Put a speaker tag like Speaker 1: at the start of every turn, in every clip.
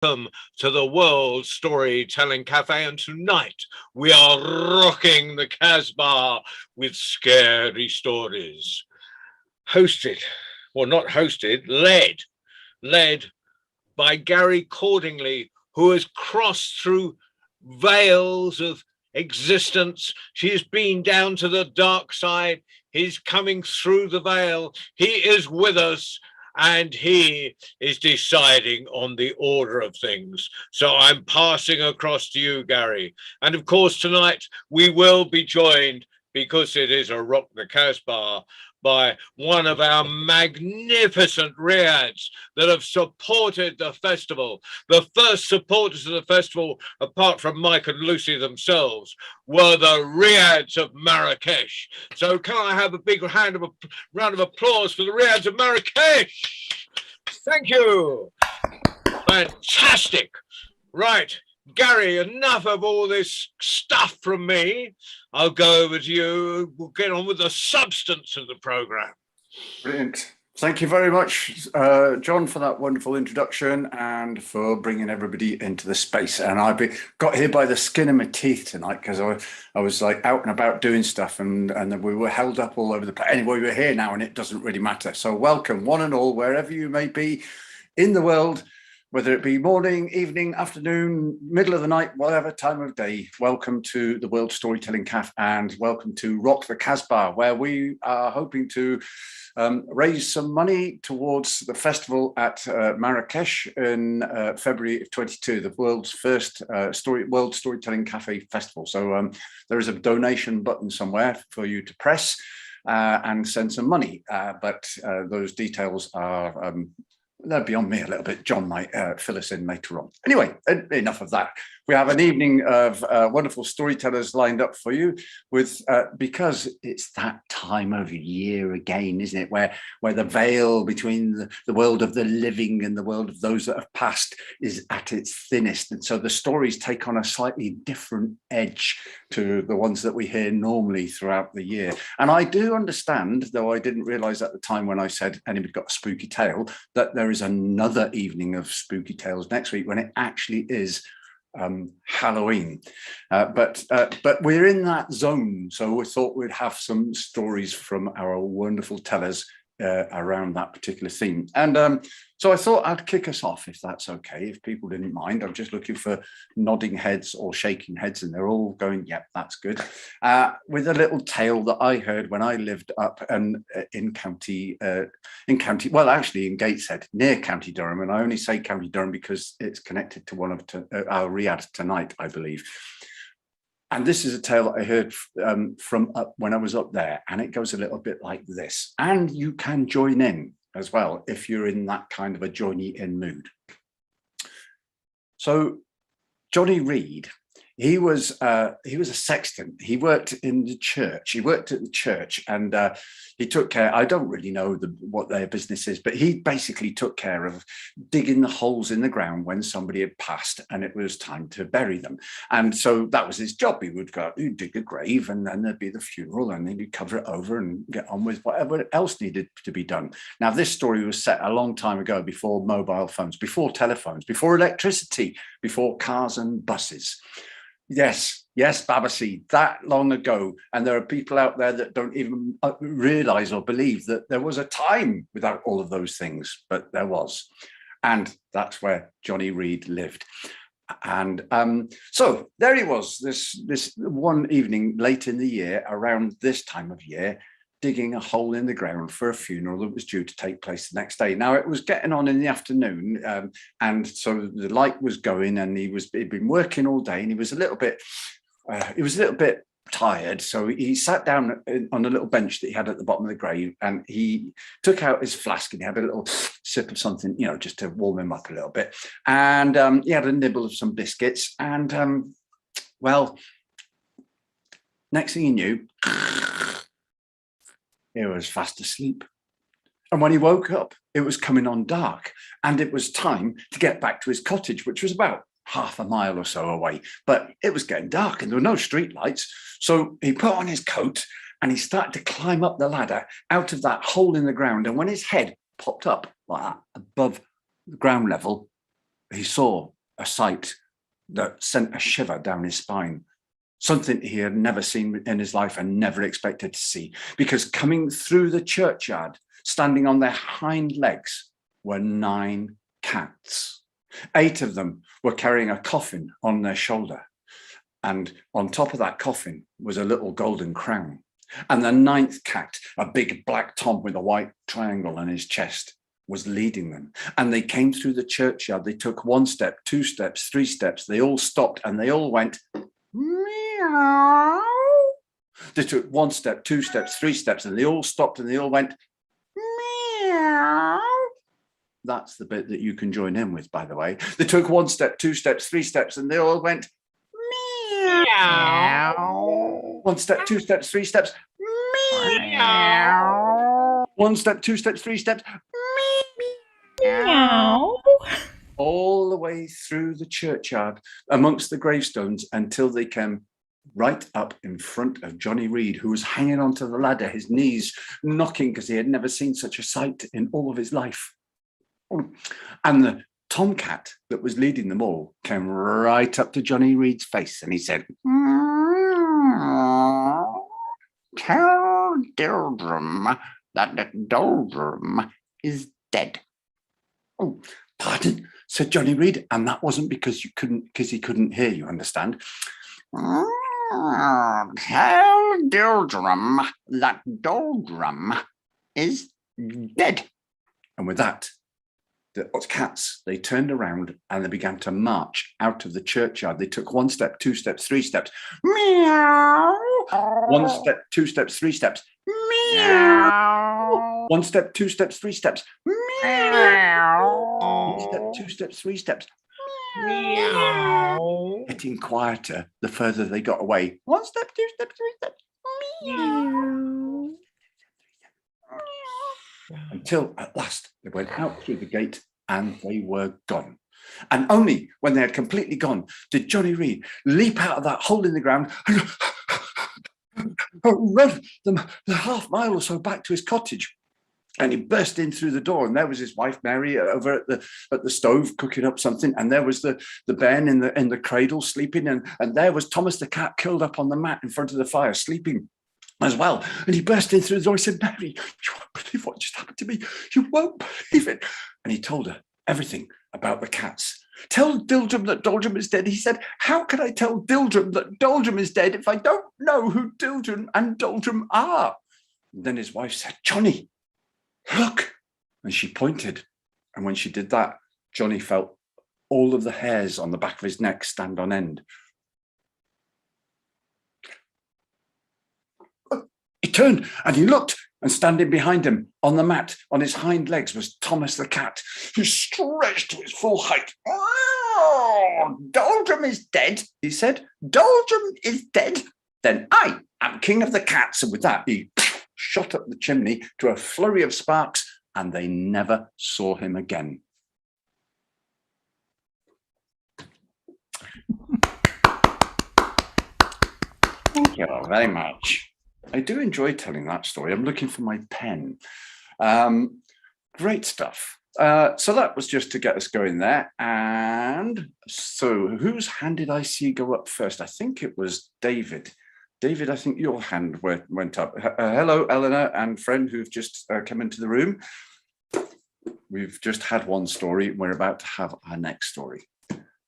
Speaker 1: Welcome to the World Storytelling Cafe, and tonight we are rocking the Kasbah with scary stories. Hosted, well, not hosted, led by Gary Cordingley, who has crossed through veils of existence. She's been down to the dark side. He's coming through the veil. He is with us, and he is deciding on the order of things. So I'm passing across to you, Gary. And of course, tonight we will be joined, because it is a Rock the Kasbah, by one of our magnificent riads that have supported the festival. The first supporters of the festival, apart from Mike and Lucy themselves, were the riads of Marrakesh. So can I have a big round of applause for the riads of Marrakesh? Thank you. Fantastic. Right. Gary, enough of all this stuff from me. I'll go over to you. We'll get on with the substance of the programme.
Speaker 2: Brilliant. Thank you very much, John, for that wonderful introduction and for bringing everybody into the space. And I got here by the skin of my teeth tonight because I was like out and about doing stuff, and we were held up all over the place. Anyway, we're here now and it doesn't really matter. So welcome, one and all, wherever you may be in the world, whether it be morning, evening, afternoon, middle of the night, whatever time of day. Welcome to the World Storytelling Cafe, and welcome to Rock the Kasbah, where we are hoping to raise some money towards the festival at Marrakesh in February of 22, the world's first World Storytelling Cafe Festival. So there is a donation button somewhere for you to press and send some money, but those details are they're beyond me a little bit. John might fill us in later on. Anyway, enough of that. We have an evening of wonderful storytellers lined up for you, with because it's that time of year again, isn't it, where the veil between the world of the living and the world of those that have passed is at its thinnest. And so the stories take on a slightly different edge to the ones that we hear normally throughout the year. And I do understand, though I didn't realize at the time when I said anybody got a spooky tale, that there is another evening of spooky tales next week when it actually is Halloween, but we're in that zone, so we thought we'd have some stories from our wonderful tellers around that particular theme. And so I thought I'd kick us off, if that's okay, if people didn't mind. I'm just looking for nodding heads or shaking heads, and they're all going, yep, that's good. With a little tale that I heard when I lived up and in well, actually in Gateshead, near County Durham. And I only say County Durham because it's connected to one of our riad tonight, I believe. And this is a tale that I heard from up when I was up there, and it goes a little bit like this. And you can join in as well if you're in that kind of a joiny-in mood. So Johnny Reed, he was a sexton. He worked in the church. He worked at the church, and he took care. I don't really know what their business is, but he basically took care of digging the holes in the ground when somebody had passed and it was time to bury them. And so that was his job. He would go out, he'd dig a grave, and then there'd be the funeral, and then he'd cover it over and get on with whatever else needed to be done. Now, this story was set a long time ago, before mobile phones, before telephones, before electricity, before cars and buses. Yes, Babasi, that long ago. And there are people out there that don't even realize or believe that there was a time without all of those things, but there was. And that's where Johnny Reed lived. And so there he was, this one evening late in the year, around this time of year, digging a hole in the ground for a funeral that was due to take place the next day. Now, it was getting on in the afternoon, and so the light was going, and he'd been working all day, and he was a little bit tired. So he sat down on a little bench that he had at the bottom of the grave, and he took out his flask, and he had a little sip of something, just to warm him up a little bit. And he had a nibble of some biscuits, and well, next thing he knew, he was fast asleep. And when he woke up, it was coming on dark, and it was time to get back to his cottage, which was about half a mile or so away. But it was getting dark and there were no street lights. So he put on his coat and he started to climb up the ladder out of that hole in the ground. And when his head popped up like that above the ground level, he saw a sight that sent a shiver down his spine, something he had never seen in his life and never expected to see, because coming through the churchyard, standing on their hind legs, were 9 cats. 8 of them were carrying a coffin on their shoulder, and on top of that coffin was a little golden crown. And the 9th cat, a big black Tom with a white triangle on his chest, was leading them. And they came through the churchyard. They took 1 step, 2 steps, 3 steps. They all stopped and they all went, meow. They took 1 step, 2 steps, 3 steps, and they all stopped and they all went, meow. That's the bit that you can join in with, by the way. They took 1 step, 2 steps, 3 steps, and they all went, meow. 1 step, 2 steps, 3 steps, meow. 1 step, 2 steps, 3 steps, meow. All the way through the churchyard, amongst the gravestones, until they came right up in front of Johnny Reed, who was hanging onto the ladder, his knees knocking because he had never seen such a sight in all of his life. And the tomcat that was leading them all came right up to Johnny Reed's face and he said, tell Dildrum that the doldrum is dead. Oh, pardon, said Johnny Reed, and that wasn't because he couldn't hear you, understand? Tell Dildrum that doldrum is dead. And with that, the cats, they turned around and they began to march out of the churchyard. They took 1 step, 2 steps, 3 steps. Meow. 1 step, 2 steps, 3 steps. Meow. 1 step, 2 steps, 3 steps. Meow. 1 step, 2 steps, 3 steps. Meow. Getting quieter the further they got away. 1 step, 2 steps, 3 steps. Meow. Until at last they went out through the gate and they were gone. And only when they had completely gone did Johnny Reed leap out of that hole in the ground and run the half mile or so back to his cottage. And he burst in through the door, and there was his wife Mary over at the stove cooking up something, and there was the Ben in the cradle sleeping, and there was Thomas the cat curled up on the mat in front of the fire sleeping as well. And he burst in through the door. He said, Mary, you won't believe what just happened to me. You won't believe it. And he told her everything about the cats. Tell Dildrum that Doldrum is dead. He said, how can I tell Dildrum that Doldrum is dead if I don't know who Dildrum and Doldrum are? And then his wife said, Johnny, look. And she pointed. And when she did that, Johnny felt all of the hairs on the back of his neck stand on end. He turned and he looked, and standing behind him on the mat on his hind legs was Thomas the cat, who stretched to his full height. Oh, Doldrum is dead, he said. Doldrum is dead. Then I am king of the cats. And with that, he shot up the chimney to a flurry of sparks, and they never saw him again. Thank you very much. I do enjoy telling that story. I'm looking for my pen. Great stuff. So that was just to get us going there. And so whose hand did I see go up first? I think it was David. David, I think your hand went up. Hello, Eleanor and friend who've just come into the room. We've just had one story. We're about to have our next story.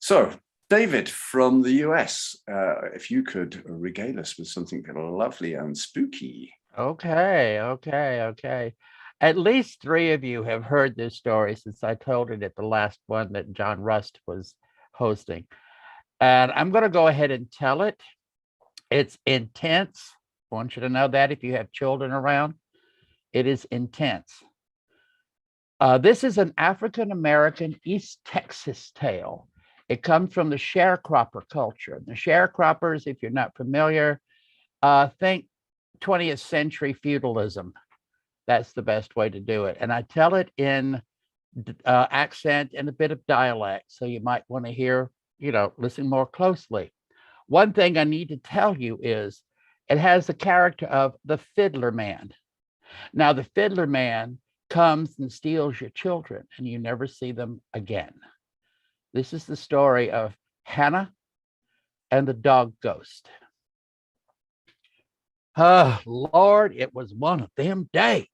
Speaker 2: So David from the US, if you could regale us with something lovely and spooky.
Speaker 3: Okay. At least 3 of you have heard this story since I told it at the last one that John Rust was hosting. And I'm going to go ahead and tell it. It's intense. I want you to know that if you have children around, it is intense. This is an African-American East Texas tale. It comes from the sharecropper culture. The sharecroppers, if you're not familiar, think 20th century feudalism. That's the best way to do it. And I tell it in accent and a bit of dialect. So you might want to hear, listen more closely. One thing I need to tell you is it has the character of the fiddler man. Now, the fiddler man comes and steals your children and you never see them again. This is the story of Hannah and the dog ghost. Oh, Lord, it was one of them days.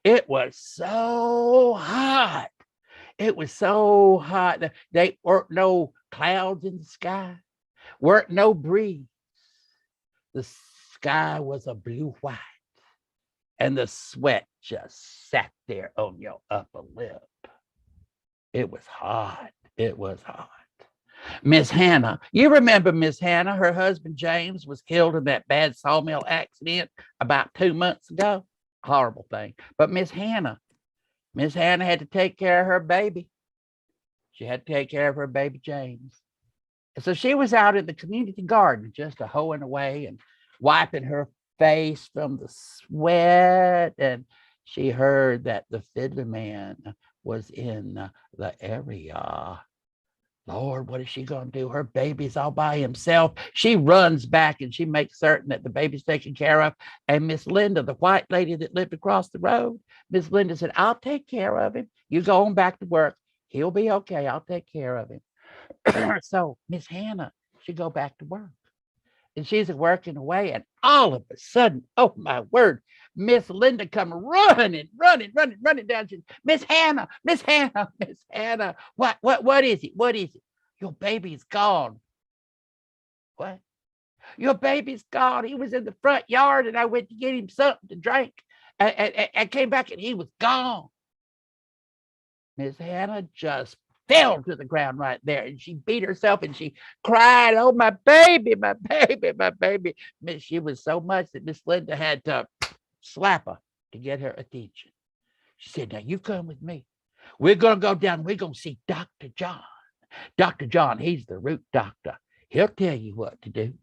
Speaker 3: It was so hot. It was so hot. There weren't no clouds in the sky, weren't no breeze. The sky was a blue white, and the sweat just sat there on your upper lip. It was hot. It was hot. Miss Hannah, you remember Miss Hannah? Her husband James was killed in that bad sawmill accident about 2 months ago. Horrible thing. But Miss Hannah had to take care of her baby. She had to take care of her baby James. And so she was out in the community garden, just hoeing away and wiping her face from the sweat. And she heard that the fiddler man was in the area. Lord, what is she going to do? Her baby's all by himself. She runs back and she makes certain that the baby's taken care of. And Miss Linda, the white lady that lived across the road, Miss Linda said, I'll take care of him. You go on back to work. He'll be okay. I'll take care of him. So Miss Hannah, she go back to work. And she's working away. And all of a sudden, oh my word, Miss Linda come running down. She, Miss Hannah, what is it? What is it? Your baby's gone. What? Your baby's gone. He was in the front yard and I went to get him something to drink. I came back and he was gone. Miss Hannah just fell to the ground right there and she beat herself and she cried, oh, my baby, my baby, my baby. She was so much that Miss Linda had to slap her to get her attention. She said, now you come with me. We're going to go down. We're going to see Dr. John. Dr. John, he's the root doctor. He'll tell you what to do.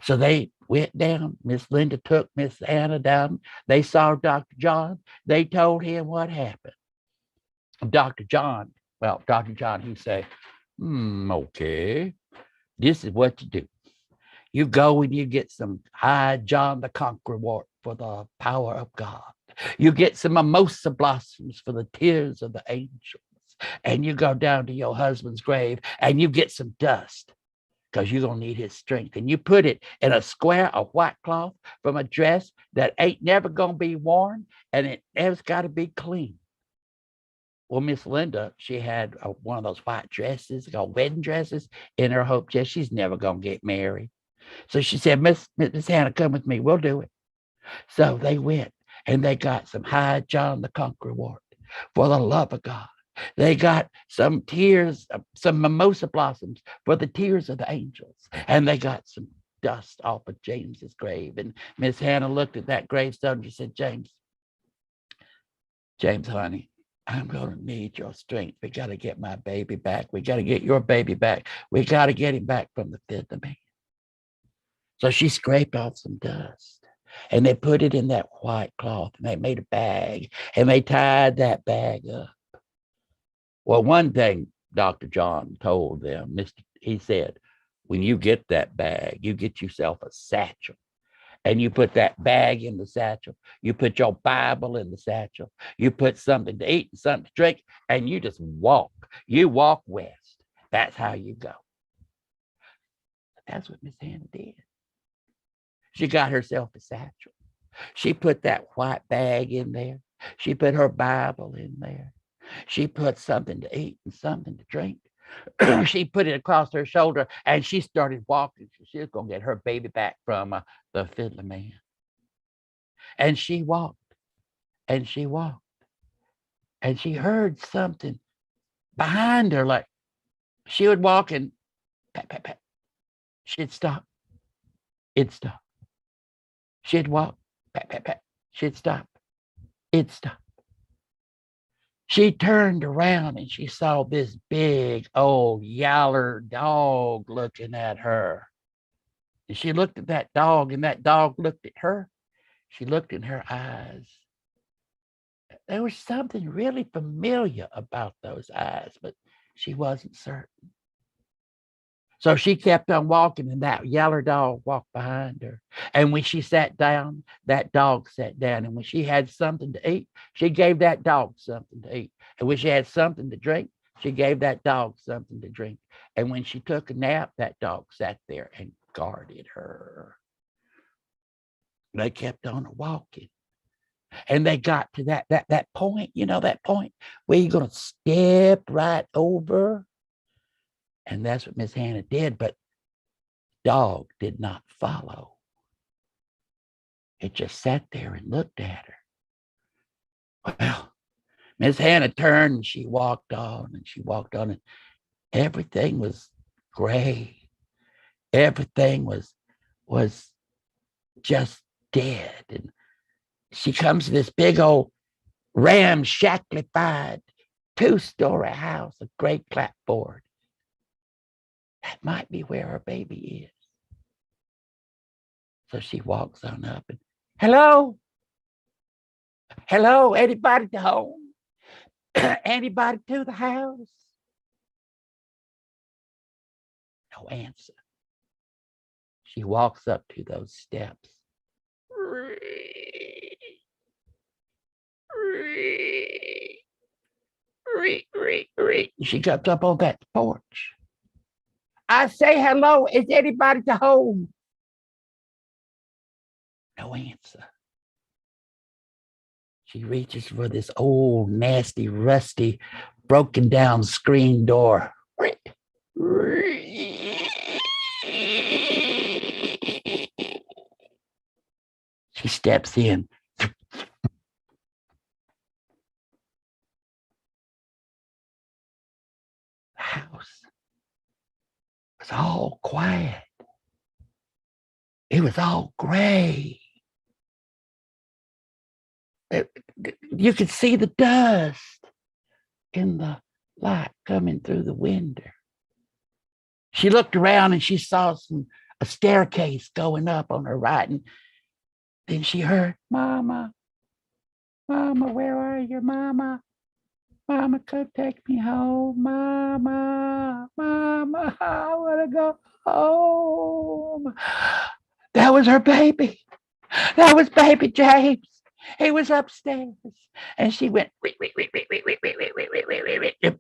Speaker 3: So they went down. Miss Linda took Miss Hannah down. They saw Dr. John. They told him what happened. Dr. John, he said, okay, this is what you do. You go and you get some High John the Conqueror wort for the power of God. You get some mimosa blossoms for the tears of the angels. And you go down to your husband's grave and you get some dust because you're going to need his strength. And you put it in a square of white cloth from a dress that ain't never going to be worn and it's got to be clean. Well, Miss Linda, she had one of those white dresses called wedding dresses in her hope chest. She's never going to get married. So she said, Miss Hannah, come with me. We'll do it. So they went and they got some High John the Conqueror wort for the love of God. They got some tears, some mimosa blossoms for the tears of the angels. And they got some dust off of James's grave. And Miss Hannah looked at that gravestone and she said, James, honey, I'm going to need your strength. We got to get my baby back. We got to get your baby back. We got to get him back from the fiddler man. So she scraped off some dust and they put it in that white cloth and they made a bag and they tied that bag up. Well, one thing Dr. John told them, he said, when you get that bag, you get yourself a satchel. And you put that bag in the satchel. You put your Bible in the satchel. You put something to eat and something to drink, and you just walk. You walk west. That's how you go. That's what Miss Hannah did. She got herself a satchel. She put that white bag in there. She put her Bible in there. She put something to eat and something to drink. She put it across her shoulder and she started walking. She was going to get her baby back from the fiddler man. And she walked and she walked and she heard something behind her. Like she would walk and pat, pat, pat. She'd stop. It'd stop. She'd walk, pat, pat, pat. She'd stop. It'd stop. She turned around and she saw this big old yaller dog looking at her. And she looked at that dog and that dog looked at her. She looked in her eyes. There was something really familiar about those eyes, but she wasn't certain. So she kept on walking and that yaller dog walked behind her. And when she sat down, that dog sat down. And when she had something to eat, she gave that dog something to eat. And when she had something to drink, She gave that dog something to drink. And when she took a nap, that dog sat there and guarded her. They kept on walking. And they got to that point, that point where you're going to step right over. And that's what Miss Hannah did. But dog did not follow. It just sat there and looked at her. Well, Miss Hannah turned and she walked on and she walked on, and everything was gray. Everything was just dead. And she comes to this big old ramshacklified 2-story house, a great clapboard. That might be where her baby is. So she walks on up and, hello, anybody to home? Anybody to the house? No answer. She walks up to those steps. She comes up on that porch. I say, hello, is anybody to home? No answer. She reaches for this old, nasty, rusty, broken down screen door. She steps in. The house was all quiet. It was all gray. You could see the dust in the light coming through the window. She looked around and she saw a staircase going up on her right, and then she heard, Mama, where are you, Mama? Mama, come take me home. Mama, I want to go home. That was her baby. That was baby James. He was upstairs. And she went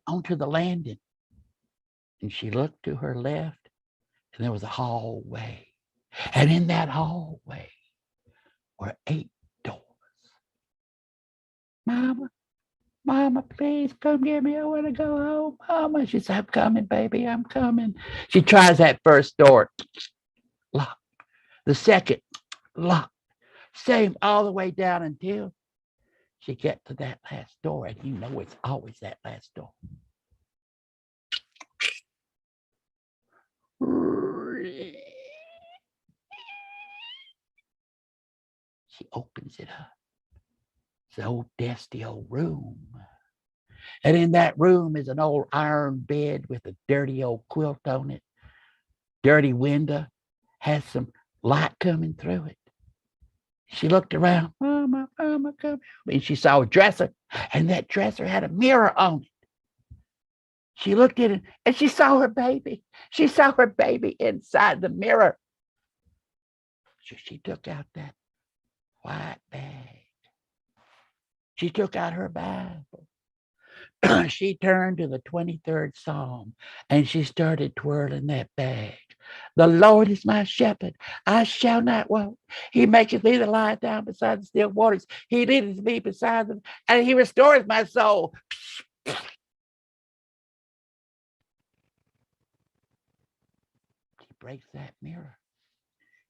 Speaker 3: onto the landing. And she looked to her left, and there was a hallway. And in that hallway were 8 doors. Mama, please come get me. I want to go home. Mama, she said, I'm coming, baby. I'm coming. She tries that first door. Locked. The second, locked. Same all the way down until she gets to that last door. And you know it's always that last door. She opens it up. It's an old dusty old room. And in that room is an old iron bed with a dirty old quilt on it. Dirty window, has some light coming through it. She looked around, Mama, come help me. And she saw a dresser, and that dresser had a mirror on it. She looked at it, and she saw her baby. She saw her baby inside the mirror. So she took out that white bag. She took out her Bible. She turned to the 23rd Psalm, and she started twirling that bag. The Lord is my shepherd. I shall not want. He maketh me to lie down beside the still waters. He leadeth me beside them, and he restores my soul. She breaks that mirror.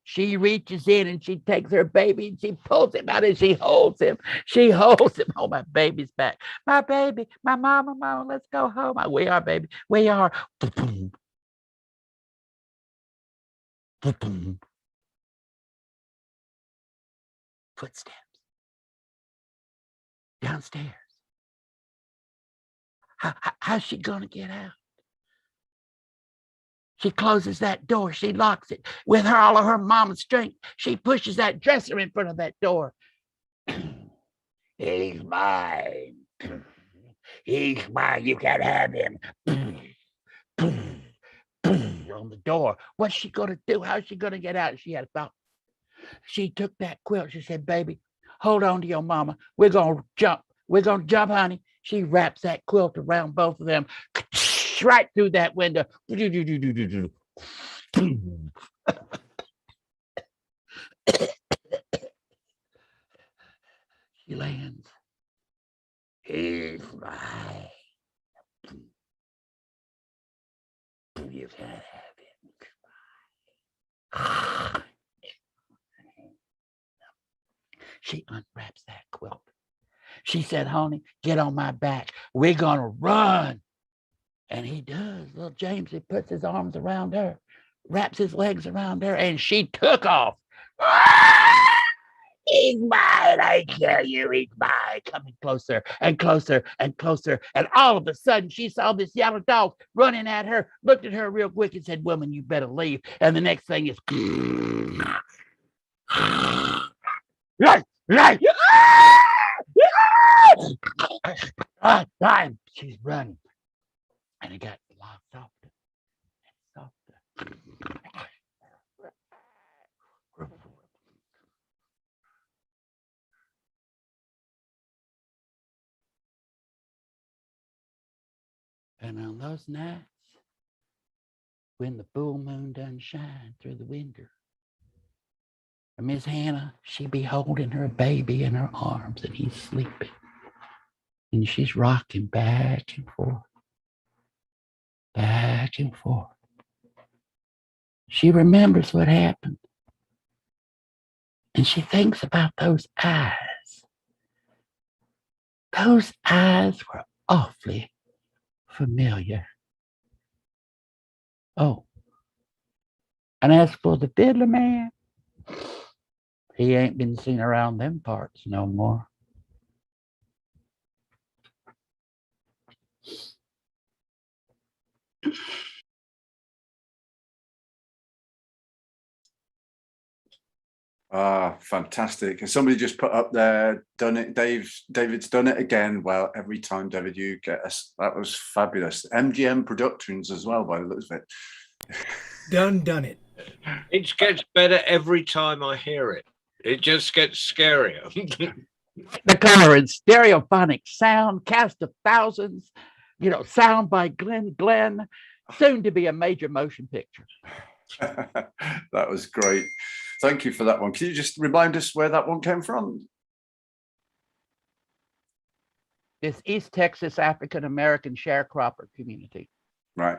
Speaker 3: She reaches in and she takes her baby and she pulls him out and she holds him. She holds him on my baby's back. My baby, my mama, let's go home. We are, baby. We are. Footsteps downstairs. How's she gonna get out? She closes that door. She locks it. With all of her mama's strength, she pushes that dresser in front of that door. He's mine. He's mine. You can't have him. On the door. What's she gonna do? How's she gonna get out? She had a thought. She took that quilt. She said, baby, hold on to your mama. We're gonna jump. We're gonna jump, honey. She wraps that quilt around both of them, right through that window. She lands. He's right. You can have him. She unwraps that quilt. She said, honey, get on my back. We're going to run. And he does. Little James, he puts his arms around her, wraps his legs around her, and she took off. He's mine, I tell you, he's mine. Coming closer and closer and closer. And all of a sudden, she saw this yellow dog running at her, looked at her real quick and said, woman, you better leave. And the next thing is, she's running. And it got a lot softer and softer. And on those nights, when the full moon done shine through the window, and Miss Hannah, she be holding her baby in her arms, and he's sleeping. And she's rocking back and forth, back and forth. She remembers what happened. And she thinks about those eyes. Those eyes were awfully familiar. Oh, and as for the fiddler man, he ain't been seen around them parts no more.
Speaker 2: Ah, fantastic. And somebody just put up there, done it, David's done it again. Well, every time, David, you get us. That was fabulous. MGM Productions as well, by the looks of it.
Speaker 4: Done it.
Speaker 1: It gets better every time I hear it. It just gets scarier.
Speaker 3: The color and stereophonic sound, cast of thousands, sound by Glenn, soon to be a major motion picture.
Speaker 2: That was great. Thank you for that one. Can you just remind us where that one came from?
Speaker 3: This East Texas African-American sharecropper community.
Speaker 2: Right.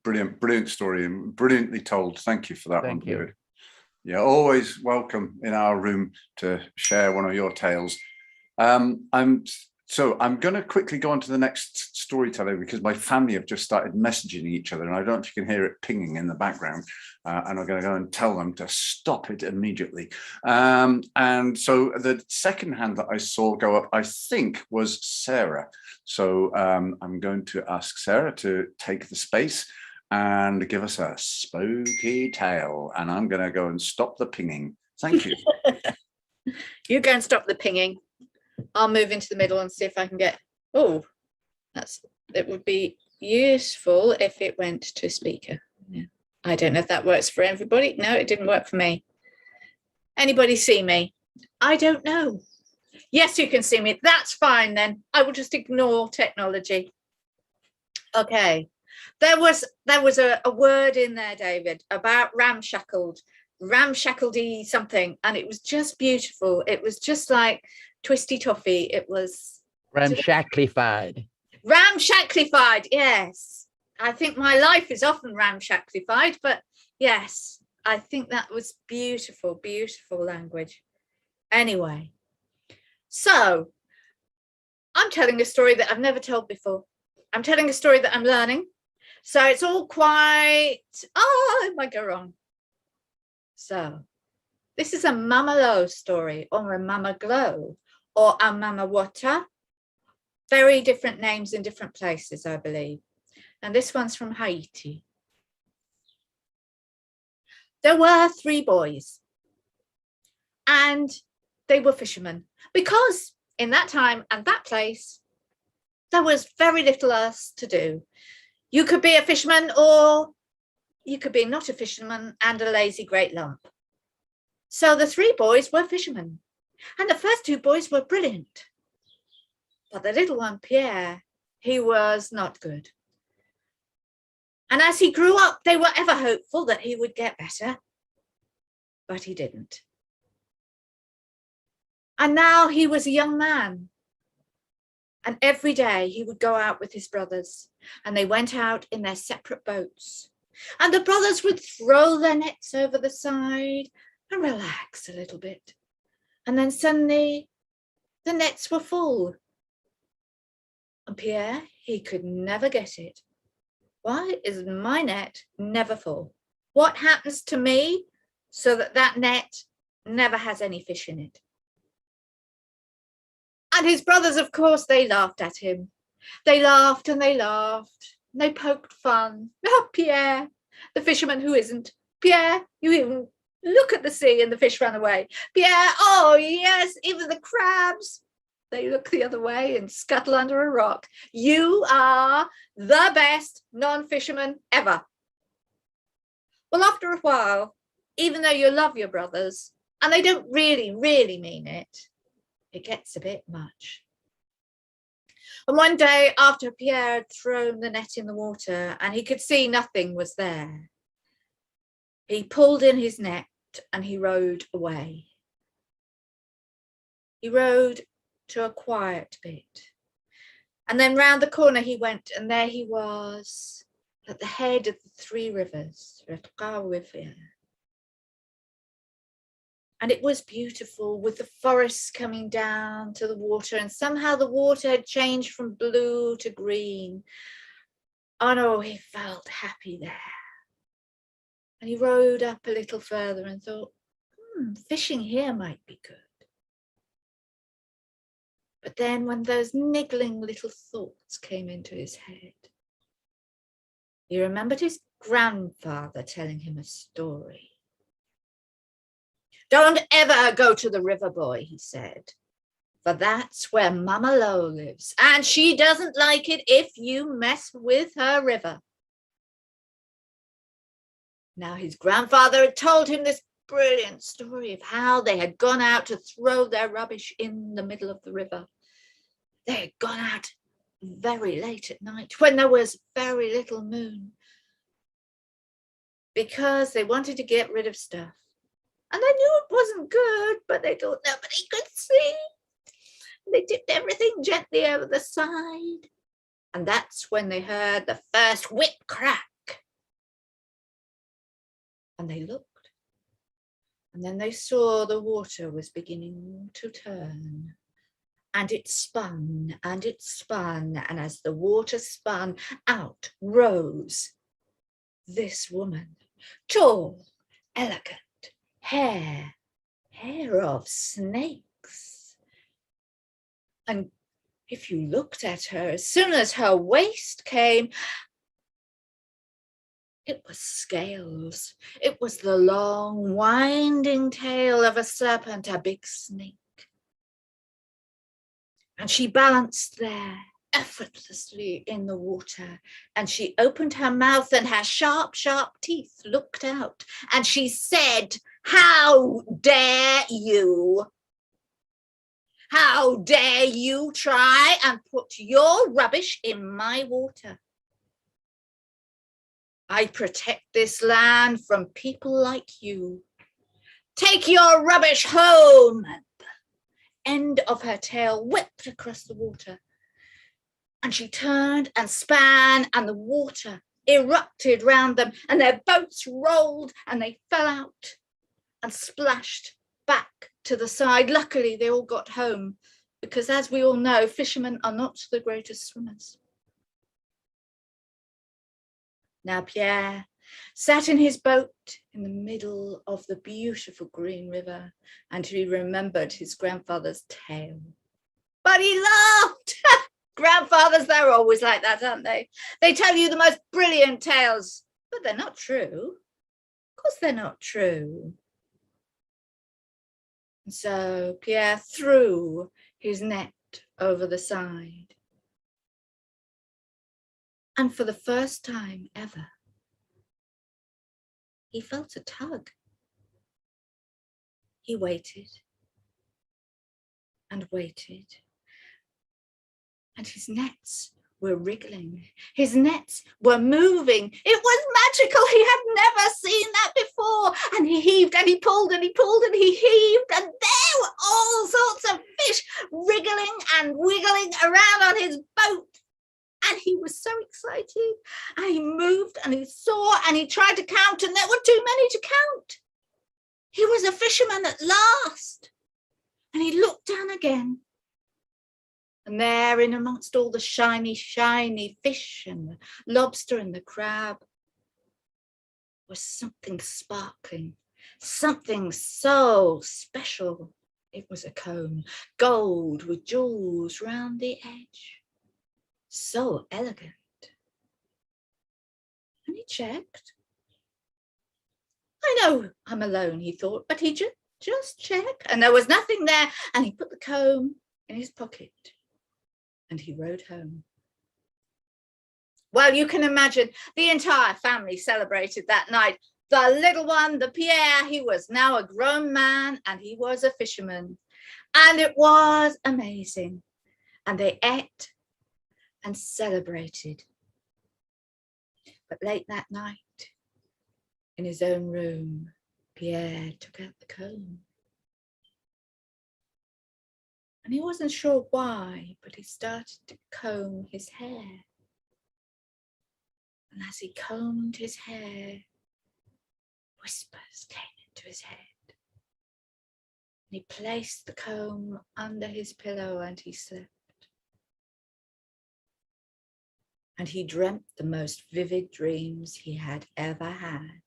Speaker 2: Brilliant story and brilliantly told. Thank you for that one.
Speaker 3: Thank you.
Speaker 2: David. Yeah, always welcome in our room to share one of your tales. I'm going to quickly go on to the next storyteller because my family have just started messaging each other and I don't know if you can hear it pinging in the background, and I'm going to go and tell them to stop it immediately. And so the second hand that I saw go up, I think was Sarah. So I'm going to ask Sarah to take the space and give us a spooky tale. And I'm going to go and stop the pinging. Thank you.
Speaker 5: You go and stop the pinging. I'll move into the middle and see if I can get, it would be useful if it went to speaker. Yeah. I don't know if that works for everybody. No, it didn't work for me. Anybody see me? I don't know. Yes, you can see me. That's fine then. I will just ignore technology. Okay. There was a word in there, David, about ramshackledy something, and it was just beautiful. It was just like twisty toffee. It was
Speaker 3: Ramshacklified.
Speaker 5: Ramshacklified, yes. I think my life is often ramshacklified, but yes, I think that was beautiful, beautiful language. Anyway, so I'm telling a story that I've never told before. I'm telling a story that I'm learning. So it's all quite, it might go wrong. So this is a Mama Low story, or a Mama Glow, or a Mama Water. Very different names in different places, I believe. And this one's from Haiti. There were 3 boys, and they were fishermen, because in that time and that place, there was very little else to do. You could be a fisherman, or you could be not a fisherman and a lazy great lump. So the 3 boys were fishermen, and the first 2 boys were brilliant. But the little one, Pierre, he was not good. And as he grew up, they were ever hopeful that he would get better, but he didn't. And now he was a young man. And every day he would go out with his brothers, and they went out in their separate boats. And the brothers would throw their nets over the side and relax a little bit. And then suddenly the nets were full. And Pierre, he could never get it. Why is my net never full? What happens to me so that that net never has any fish in it? And his brothers, of course, they laughed at him. They laughed and they laughed. And they poked fun. Oh, Pierre, the fisherman who isn't. Pierre, you even look at the sea and the fish run away. Pierre, oh yes, even the crabs. They look the other way and scuttle under a rock. You are the best non-fisherman ever. Well, after a while, even though you love your brothers, and they don't really mean it, it gets a bit much. And one day, after Pierre had thrown the net in the water and he could see nothing was there, he pulled in his net and he rowed away. He rowed to a quiet bit. And then round the corner he went, and there he was at the head of the three rivers, and it was beautiful, with the forests coming down to the water, and somehow the water had changed from blue to green. Oh no, he felt happy there. And he rowed up a little further and thought, fishing here might be good. But then when those niggling little thoughts came into his head, he remembered his grandfather telling him a story. Don't ever go to the river, boy, he said, for that's where Mama Lo lives, and she doesn't like it if you mess with her river. Now his grandfather had told him this brilliant story of how they had gone out to throw their rubbish in the middle of the river. They had gone out very late at night when there was very little moon, because they wanted to get rid of stuff. And they knew it wasn't good, but they thought nobody could see. They tipped everything gently over the side. And that's when they heard the first whip crack. And they looked. And then they saw the water was beginning to turn. And it spun and it spun. And as the water spun, out rose this woman, tall, elegant, hair of snakes. And if you looked at her, as soon as her waist came, it was scales. It was the long, winding tail of a serpent, a big snake. And she balanced there effortlessly in the water, and she opened her mouth and her sharp teeth looked out, and she said, "How dare you? How dare you try and put your rubbish in my water? I protect this land from people like you. Take your rubbish home." End of her tail whipped across the water, and she turned and span, and the water erupted round them, and their boats rolled and they fell out and splashed back to the side. Luckily, they all got home, because as we all know, fishermen are not the greatest swimmers. Now Pierre sat in his boat in the middle of the beautiful green river, and he remembered his grandfather's tale. But he laughed. Grandfathers, they're always like that, aren't they? They tell you the most brilliant tales, but they're not true. Of course they're not true. And so Pierre threw his net over the side. And for the first time ever, he felt a tug. He waited and waited and his nets were wriggling. His nets were moving. It was magical. He had never seen that before. And he heaved and he pulled and he pulled and he heaved, and there were all sorts of fish wriggling and wiggling around on his boat. And he was so excited. And he moved and he saw and he tried to count, and there were too many to count. He was a fisherman at last. And he looked down again. And there, in amongst all the shiny, shiny fish and the lobster and the crab, was something sparkling, something so special. It was a comb, gold with jewels round the edge. So elegant. And he checked. I know I'm alone, he thought, but he just checked. And there was nothing there. And he put the comb in his pocket. And he rode home. Well, you can imagine the entire family celebrated that night. The little one, the Pierre, he was now a grown man and he was a fisherman. And it was amazing. And they ate and celebrated. But late that night, in his own room, Pierre took out the comb. And he wasn't sure why, but he started to comb his hair. And as he combed his hair, whispers came into his head. And he placed the comb under his pillow and he slept. And he dreamt the most vivid dreams he had ever had.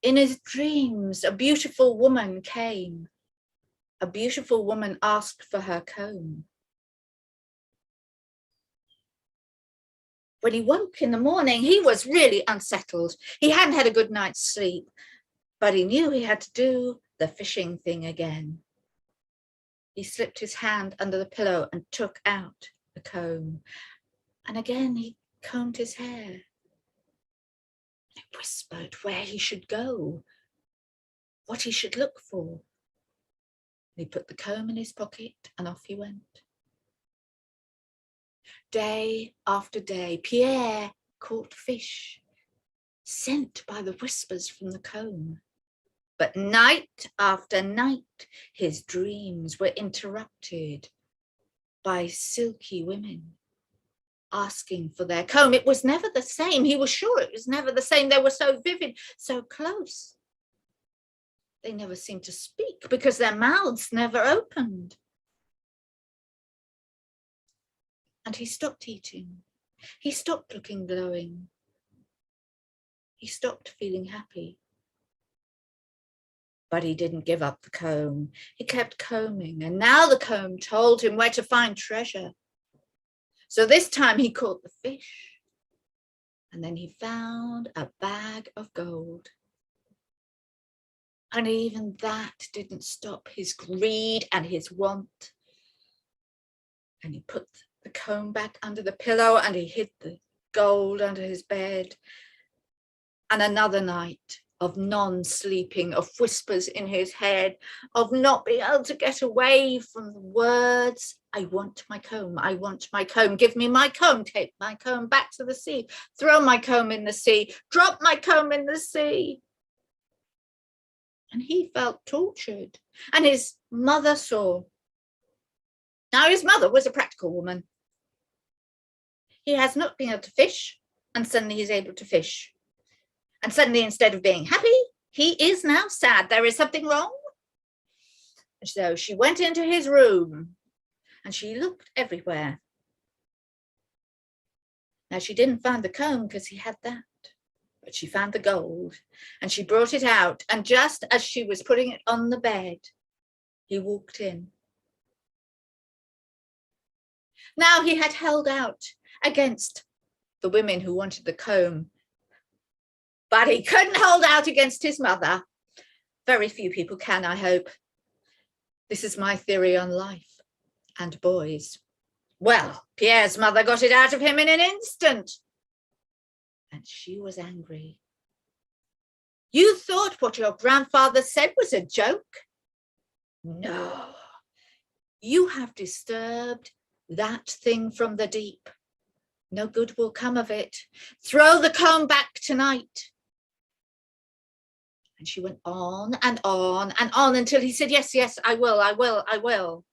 Speaker 5: In his dreams, a beautiful woman came. A beautiful woman asked for her comb. When he woke in the morning, he was really unsettled. He hadn't had a good night's sleep, but he knew he had to do the fishing thing again. He slipped his hand under the pillow and took out the comb. And again, he combed his hair. He whispered where he should go, what he should look for. He put the comb in his pocket and off he went. Day after day, Pierre caught fish, sent by the whispers from the comb. But night after night, his dreams were interrupted by silky women asking for their comb. It was never the same. He was sure it was never the same. They were so vivid, so close. They never seemed to speak because their mouths never opened. And he stopped eating. He stopped looking glowing. He stopped feeling happy. But he didn't give up the comb. He kept combing, and now the comb told him where to find treasure. So this time he caught the fish, and then he found a bag of gold. And even that didn't stop his greed and his want. And he put the comb back under the pillow and he hid the gold under his bed. And another night of non-sleeping, of whispers in his head, of not being able to get away from the words, I want my comb, I want my comb, give me my comb, take my comb back to the sea, throw my comb in the sea, drop my comb in the sea. And he felt tortured, and his mother saw. Now his mother was a practical woman. He has not been able to fish, and suddenly he's able to fish. And suddenly, instead of being happy, he is now sad. There is something wrong. So she went into his room and she looked everywhere. Now she didn't find the comb because he had that, but she found the gold and she brought it out. And just as she was putting it on the bed, he walked in. Now he had held out against the women who wanted the comb, but he couldn't hold out against his mother. Very few people can, I hope. This is my theory on life and boys. Well, Pierre's mother got it out of him in an instant. And she was angry. You thought what your grandfather said was a joke? No. You have disturbed that thing from the deep. No good will come of it. Throw the comb back tonight. And she went on and on and on until he said, yes, yes, I will, I will, I will.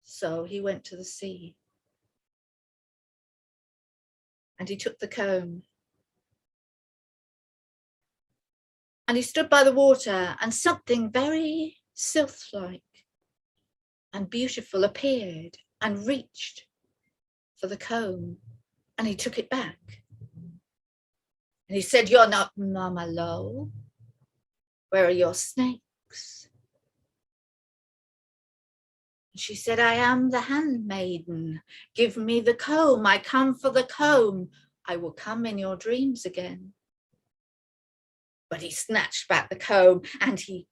Speaker 5: So he went to the sea. And he took the comb. And he stood by the water, and something very sylph-like and beautiful appeared and reached for the comb, and he took it back. And he said, you're not Mama Lo. Where are your snakes? And she said, I am the handmaiden. Give me the comb. I come for the comb. I will come in your dreams again. But he snatched back the comb and he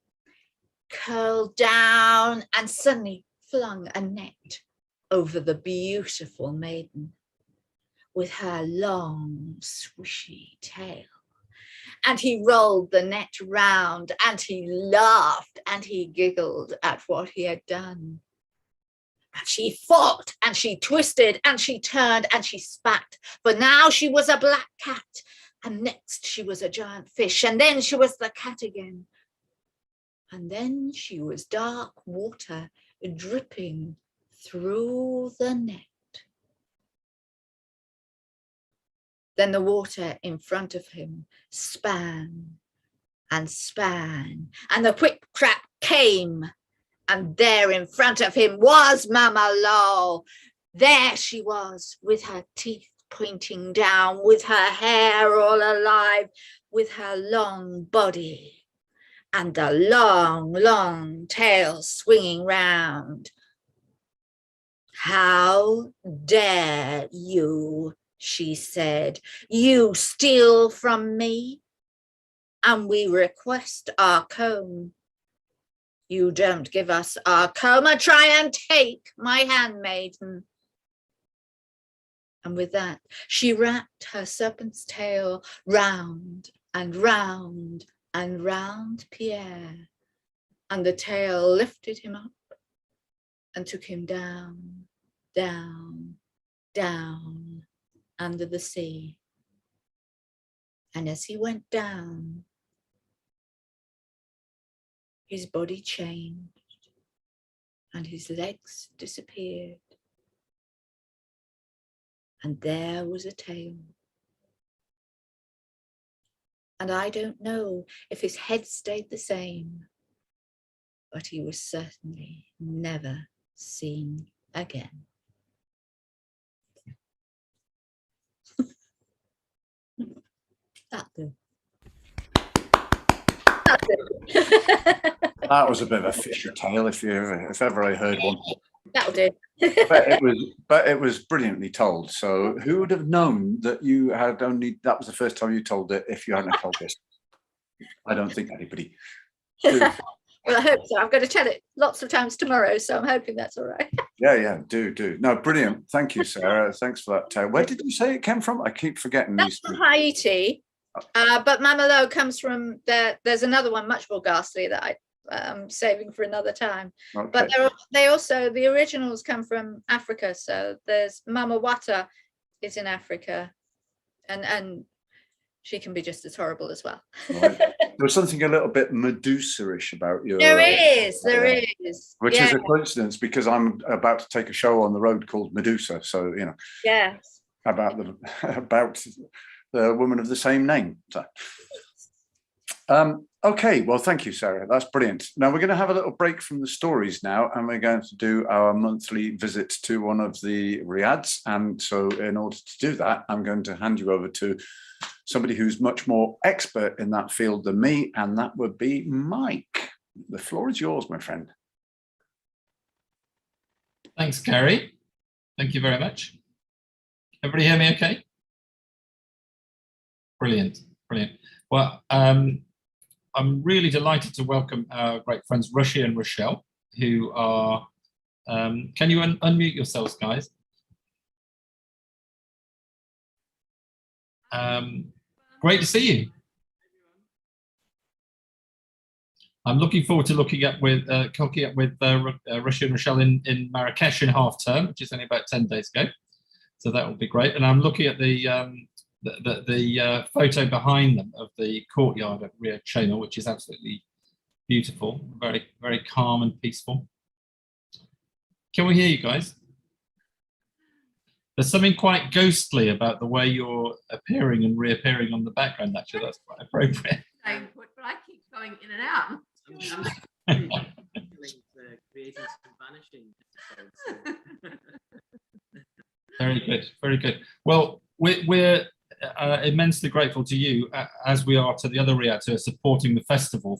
Speaker 5: curled down and suddenly flung a net over the beautiful maiden with her long swishy tail. And he rolled the net round and he laughed and he giggled at what he had done. And she fought and she twisted and she turned and she spat. For now she was a black cat. And next she was a giant fish, and then she was the cat again. And then she was dark water dripping through the net. Then the water in front of him span and span, and the quick crack came, and there in front of him was Mama Lo. There she was with her teeth pointing down, with her hair all alive, with her long body and the long, long tail swinging round. How dare you, she said, you steal from me, and we request our comb. You don't give us our comb, or try and take my handmaiden. And with that, she wrapped her serpent's tail round and round and round Pierre, and the tail lifted him up and took him down, down, down under the sea. And as he went down, his body changed and his legs disappeared. And there was a tail. And I don't know if his head stayed the same, but he was certainly never seen again. That good.
Speaker 2: That was a bit of a Fisher tale, if ever I heard one.
Speaker 5: That'll do.
Speaker 2: but it was brilliantly told. So who would have known that you had only, that was the first time you told it, if you hadn't told this? I don't think anybody.
Speaker 5: Well, I hope so. I'm going to tell it lots of times tomorrow, so I'm hoping that's all right.
Speaker 2: Yeah, do. No, brilliant. Thank you, Sarah. Thanks for that tale. Where did you say it came from? I keep forgetting.
Speaker 5: That's from Haiti, but Mama Lo comes from there. There's another one much more ghastly that I'm saving for another time. Okay. But they also, the originals come from Africa. So there's Mama Wata is in Africa, and she can be just as horrible as well.
Speaker 2: Right. There was something a little bit Medusa-ish about your.
Speaker 5: There is.
Speaker 2: Which is a coincidence because I'm about to take a show on the road called Medusa. So, you know.
Speaker 5: Yes.
Speaker 2: About the woman of the same name. So. Okay, well, thank you, Sarah. That's brilliant. Now we're going to have a little break from the stories now, and we're going to do our monthly visit to one of the riads. And so in order to do that, I'm going to hand you over to somebody who's much more expert in that field than me, and that would be Mike. The floor is yours, my friend.
Speaker 4: Thanks, Gary. Thank you very much. Everybody hear me okay? Brilliant. Well, I'm really delighted to welcome our great friends Rushy and Rochelle, who are, can you unmute yourselves, guys? Great to see you. I'm looking forward to looking up with Russia and Rochelle in Marrakesh in half term, which is only about 10 days ago. So that will be great. And I'm looking at the photo behind them of the courtyard at Riad Chayma, which is absolutely beautiful, very, very calm and peaceful. Can we hear you guys? There's something quite ghostly about the way you're appearing and reappearing on the background, actually. That's quite appropriate.
Speaker 6: But I keep going in and out. Creating some vanishing episodes.
Speaker 4: Very good, very good. Well, we're immensely grateful to you, as we are to the other riads who are supporting the festival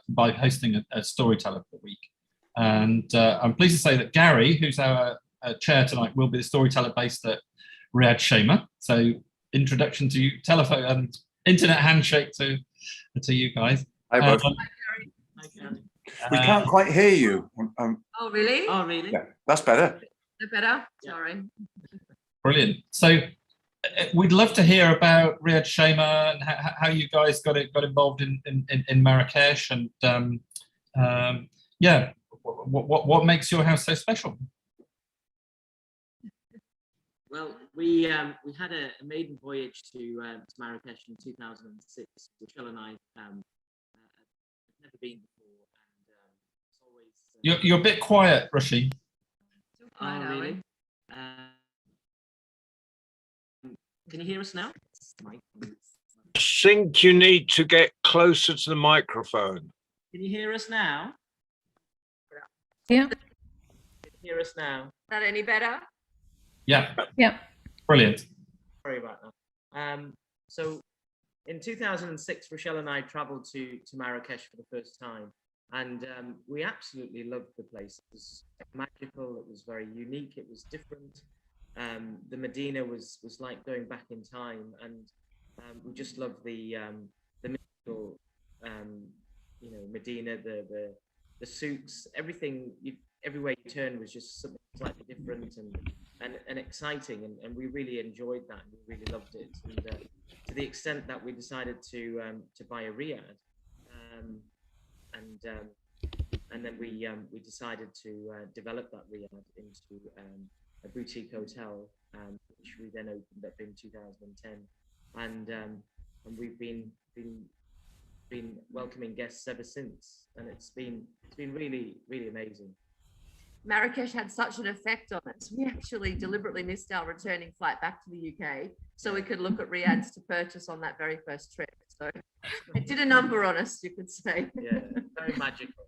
Speaker 4: by hosting a storyteller for the week. And I'm pleased to say that Gary, who's our chair tonight, will be the storyteller based at Riad Chayma. So introduction to you, telephone, internet handshake to you guys.
Speaker 2: Hi, both. We can't quite hear you.
Speaker 6: Oh, really? Oh, really?
Speaker 2: Yeah, that's better.
Speaker 6: Is better? Sorry.
Speaker 4: Brilliant. So we'd love to hear about Riad Chayma and how you guys got involved in Marrakesh, and yeah, what makes your house so special?
Speaker 6: Well, we had a maiden voyage to Marrakesh in 2006. Michelle and I had never been before, and it's always.
Speaker 4: You're a bit quiet, Rushy.
Speaker 6: Oh, really? Can you hear us now?
Speaker 1: I think you need to get closer to the microphone.
Speaker 6: Can you hear us now?
Speaker 7: Yeah.
Speaker 6: Can you hear us now? Is that any better?
Speaker 4: Yeah.
Speaker 7: Yeah.
Speaker 4: Brilliant.
Speaker 6: Sorry about that. So in 2006, Rochelle and I traveled to Marrakesh for the first time, and we absolutely loved the place. It was magical, it was very unique, it was different. The Medina was like going back in time, and we just loved the mystical, Medina, the souks, everything. Everywhere you turned was just something slightly different and exciting, and we really enjoyed that. And we really loved it, and to the extent that we decided to buy a riad, and then we decided to develop that riad into a boutique hotel, which we then opened up in 2010, and we've been welcoming guests ever since, and it's been really, really amazing. Marrakesh had such an effect on us. We actually deliberately missed our returning flight back to the UK so we could look at riads to purchase on that very first trip. So it did a number on us, you could say. Yeah, very magical.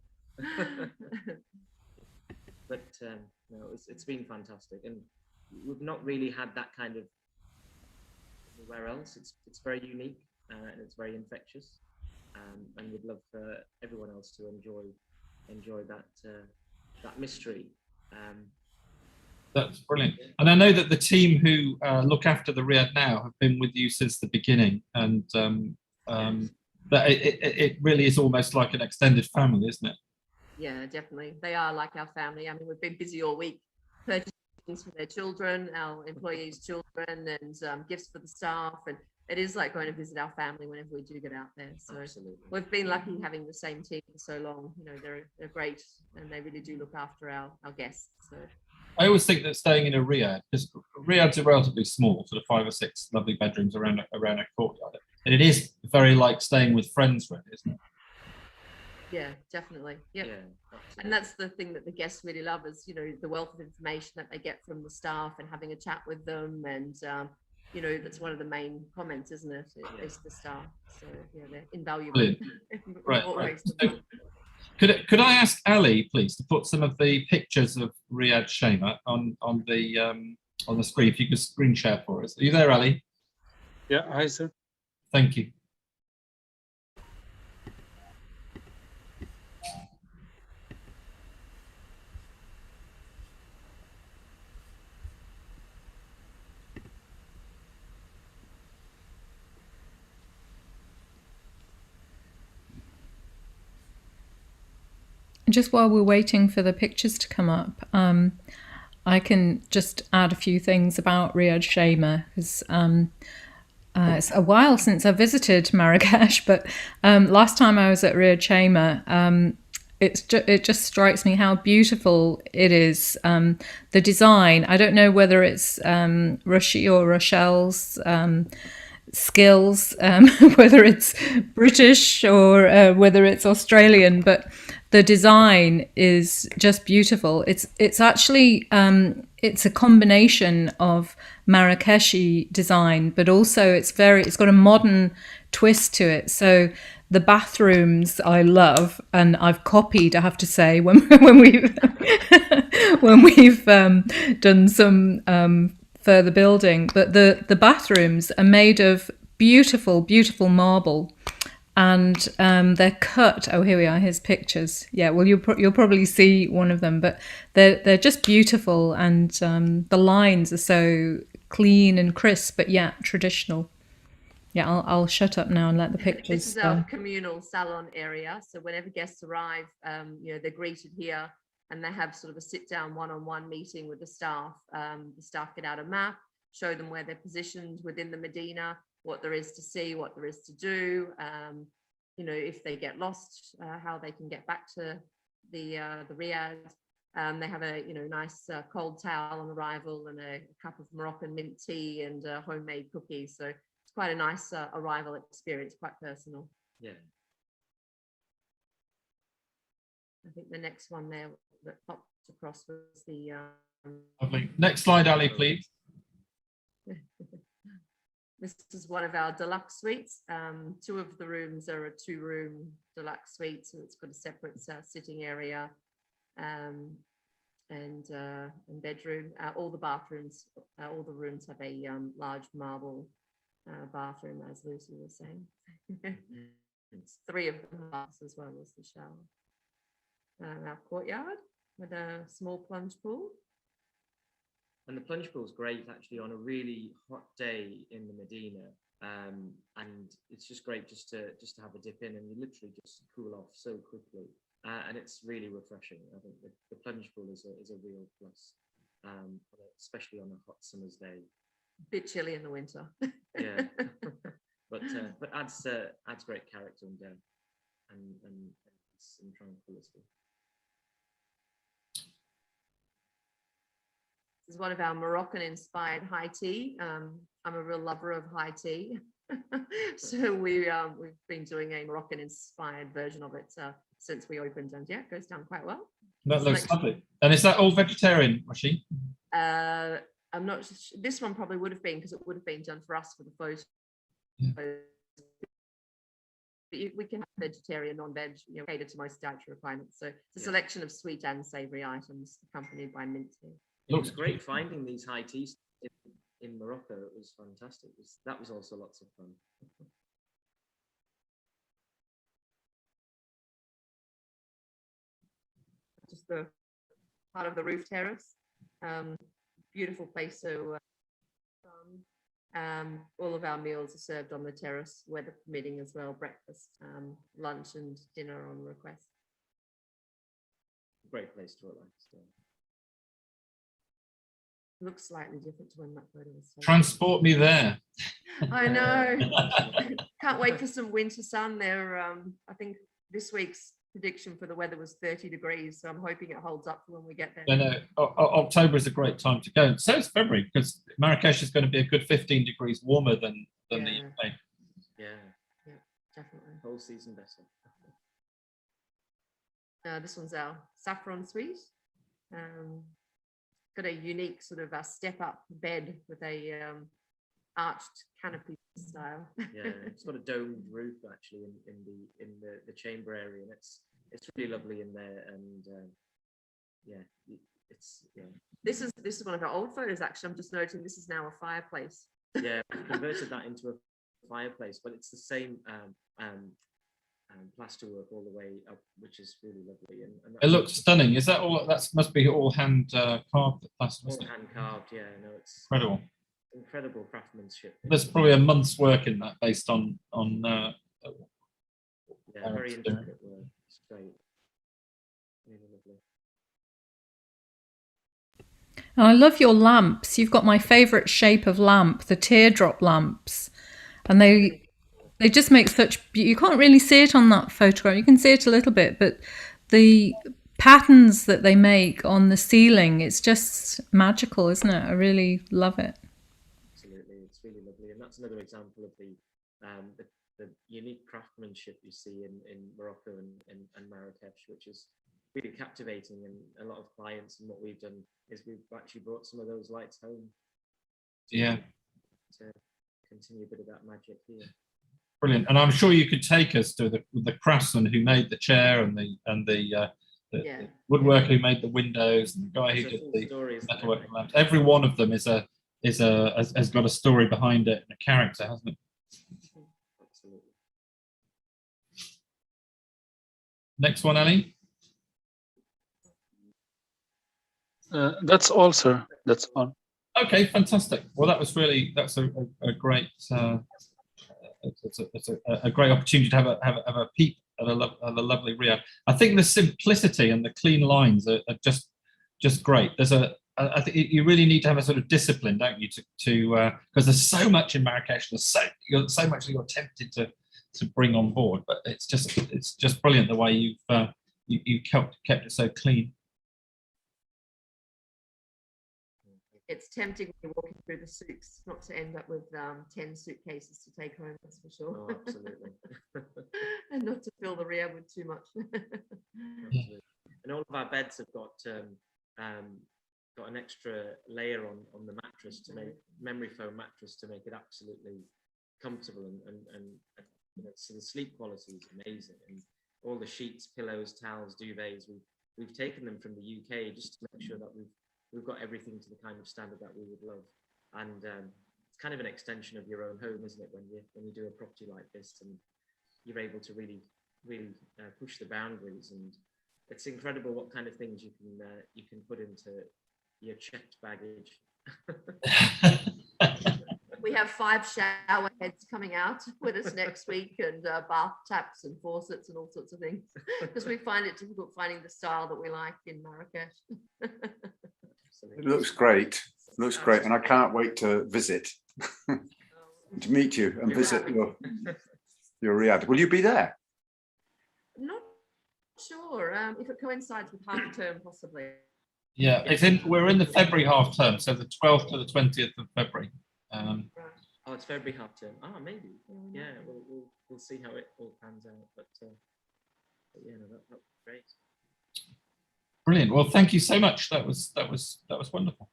Speaker 6: But no, it's been fantastic, and we've not really had that kind of anywhere else. It's very unique, and it's very infectious, and we'd love for everyone else to enjoy that mystery.
Speaker 4: That's brilliant. And I know that the team who look after the riad now have been with you since the beginning, and that it really is almost like an extended family, isn't it?
Speaker 6: Yeah, definitely. They are like our family. I mean, we've been busy all week purchasing things for their children, our employees' children, and gifts for the staff. And it is like going to visit our family whenever we do get out there. So absolutely, we've been lucky having the same team for so long. You know, they're great, and they really do look after our guests. So
Speaker 4: I always think that staying in a riad, because riads are relatively small, sort of 5 or 6 lovely bedrooms around a courtyard, and it is very like staying with friends, really, isn't it?
Speaker 6: Yeah, definitely. Yep. Yeah, and that's the thing that the guests really love is, the wealth of information that they get from the staff and having a chat with them. And, that's one of the main comments, isn't it? It's the staff. So, yeah, they're invaluable.
Speaker 4: Right. So, could I ask Ali, please, to put some of the pictures of Riad Chayma on the screen, if you could screen share for us. Are you there, Ali?
Speaker 8: Yeah, hi, sir.
Speaker 4: Thank you.
Speaker 7: Just while we're waiting for the pictures to come up, I can just add a few things about Riad Chayma, because It's a while since I visited Marrakesh, but last time I was at Riad Chayma, it just strikes me how beautiful it is. The design, I don't know whether it's Rushy or Rochelle's skills, whether it's British or whether it's Australian, but the design is just beautiful. It's actually it's a combination of Marrakeshi design, but also it's got a modern twist to it. So the bathrooms I love, and I've copied, I have to say, when we've when we've done some further building. But the bathrooms are made of beautiful, beautiful marble. And they're cut. Oh, here we are. Here's pictures. Yeah, well, you'll probably see one of them, but they're just beautiful, and the lines are so clean and crisp, but yeah, traditional. Yeah, I'll shut up now and let the pictures.
Speaker 9: This is our communal salon area. So whenever guests arrive, they're greeted here, and they have sort of a sit-down one-on-one meeting with the staff. The staff get out a map, show them where they're positioned within the Medina, what there is to see, what there is to do, if they get lost, how they can get back to the riad. They have a nice cold towel on arrival, and a cup of Moroccan mint tea and homemade cookies. So it's quite a nice arrival experience, quite personal.
Speaker 6: Yeah.
Speaker 9: I think the next one there that popped across was the
Speaker 4: Lovely. Next slide, Ali, please.
Speaker 9: This is one of our deluxe suites. Two of the rooms are a 2-room deluxe suite, so it's got a separate sitting area and bedroom. All the bathrooms, all the rooms have a large marble bathroom, as Lucy was saying. It's 3 of them as well as the shower. Our courtyard with a small plunge pool.
Speaker 6: And the plunge pool is great actually on a really hot day in the Medina, and it's just great just to have a dip in, and you literally just cool off so quickly, and it's really refreshing. I think the plunge pool is a real plus, especially on a hot summer's day.
Speaker 9: Bit chilly in the winter.
Speaker 6: Yeah, but adds great character and depth and some tranquility.
Speaker 9: This is one of our Moroccan-inspired high tea. I'm a real lover of high tea, so we've been doing a Moroccan-inspired version of it since we opened, and yeah, it goes down quite well.
Speaker 4: That looks lovely. And is that all vegetarian, Rashi?
Speaker 9: I'm not. This one probably would have been, because it would have been done for us for the photo.
Speaker 4: Yeah.
Speaker 9: But we can have vegetarian, non-veg, cater to most dietary requirements. So it's a selection of sweet and savoury items accompanied by mint tea.
Speaker 6: It was great finding these high teas in Morocco. It was fantastic. That was also lots of fun.
Speaker 9: Just the part of the roof terrace. Beautiful place. So all of our meals are served on the terrace, weather permitting as well. Breakfast, lunch and dinner on request.
Speaker 6: Great place to relax. Yeah.
Speaker 9: Looks slightly different to when that photo was taken.
Speaker 4: Transport me there.
Speaker 9: I know. Can't wait for some winter sun there. I think this week's prediction for the weather was 30 degrees, so I'm hoping it holds up for when we get there.
Speaker 4: October is a great time to go. So is February, because Marrakesh is going to be a good 15 degrees warmer than the UK.
Speaker 6: Yeah,
Speaker 9: definitely.
Speaker 6: Whole season better.
Speaker 9: This one's our saffron suite. Got a unique sort of a step-up bed with a arched canopy style.
Speaker 6: Yeah, it's got a domed roof actually in the chamber area, and it's really lovely in there. And
Speaker 9: This is one of our old photos actually. I'm just noting this is now a fireplace.
Speaker 6: Yeah, we converted that into a fireplace, but it's the same plasterwork all the way up, which is really lovely. And
Speaker 4: it looks stunning. Is that all? That must be all hand carved plaster.
Speaker 6: All hand carved. Yeah, no, it's
Speaker 4: incredible.
Speaker 6: Incredible craftsmanship.
Speaker 4: There's probably a month's work in that, based on
Speaker 6: very intricate work. It's great. Really lovely.
Speaker 7: I love your lamps. You've got my favourite shape of lamp, the teardrop lamps. and they just make such. You can't really see it on that photograph. You can see it a little bit, but the patterns that they make on the ceiling, it's just magical, isn't it? I really love it.
Speaker 6: Absolutely, it's really lovely, and that's another example of the unique craftsmanship you see in Morocco and Marrakesh, which is really captivating. And a lot of clients, and what we've done is we've actually brought some of those lights home.
Speaker 4: Yeah.
Speaker 6: To continue a bit of that magic here.
Speaker 4: Brilliant. And I'm sure you could take us to the craftsman who made the chair and the woodworker who made the windows, and the guy who did the metalwork lamps. Every one of them has got a story behind it and a character, hasn't it?
Speaker 6: Absolutely.
Speaker 4: Next one, Ali.
Speaker 8: That's all, sir. That's all.
Speaker 4: Okay, fantastic. Well, that's a great a great opportunity to have a peep at a lovely riad. I think the simplicity and the clean lines are just great. I think you really need to have a sort of discipline, don't you, to because there's so much in Marrakesh. There's so much that you're tempted to bring on board, but it's just brilliant the way you've kept it so clean.
Speaker 9: It's tempting when you're walking through the souks not to end up with 10 suitcases to take home, that's for sure.
Speaker 6: Oh, absolutely.
Speaker 9: And not to fill the riad with too much.
Speaker 6: Absolutely. And all of our beds have got an extra layer on the mattress to make memory foam mattress to make it absolutely comfortable, and you know, so the sleep quality is amazing. And all the sheets, pillows, towels, duvets, we've taken them from the UK just to make sure that we've got everything to the kind of standard that we would love. And it's kind of an extension of your own home, isn't it, when you do a property like this, and you're able to really push the boundaries. And it's incredible what kind of things you can put into your checked baggage.
Speaker 9: We have 5 shower heads coming out with us next week, and bath taps and faucets and all sorts of things, because we find it difficult finding the style that we like in Marrakesh.
Speaker 2: It looks great. It looks great, and I can't wait to visit, to meet you and visit your riad. Will you be there?
Speaker 9: Not sure. If it coincides with half term, possibly.
Speaker 4: Yeah, we're in the February half term, so the 12th to the 20th of February.
Speaker 6: Oh, it's February half term. Ah, maybe. Yeah, we'll see how it all pans out. But yeah, no, that's great.
Speaker 4: Brilliant. Well, thank you so much. That was wonderful.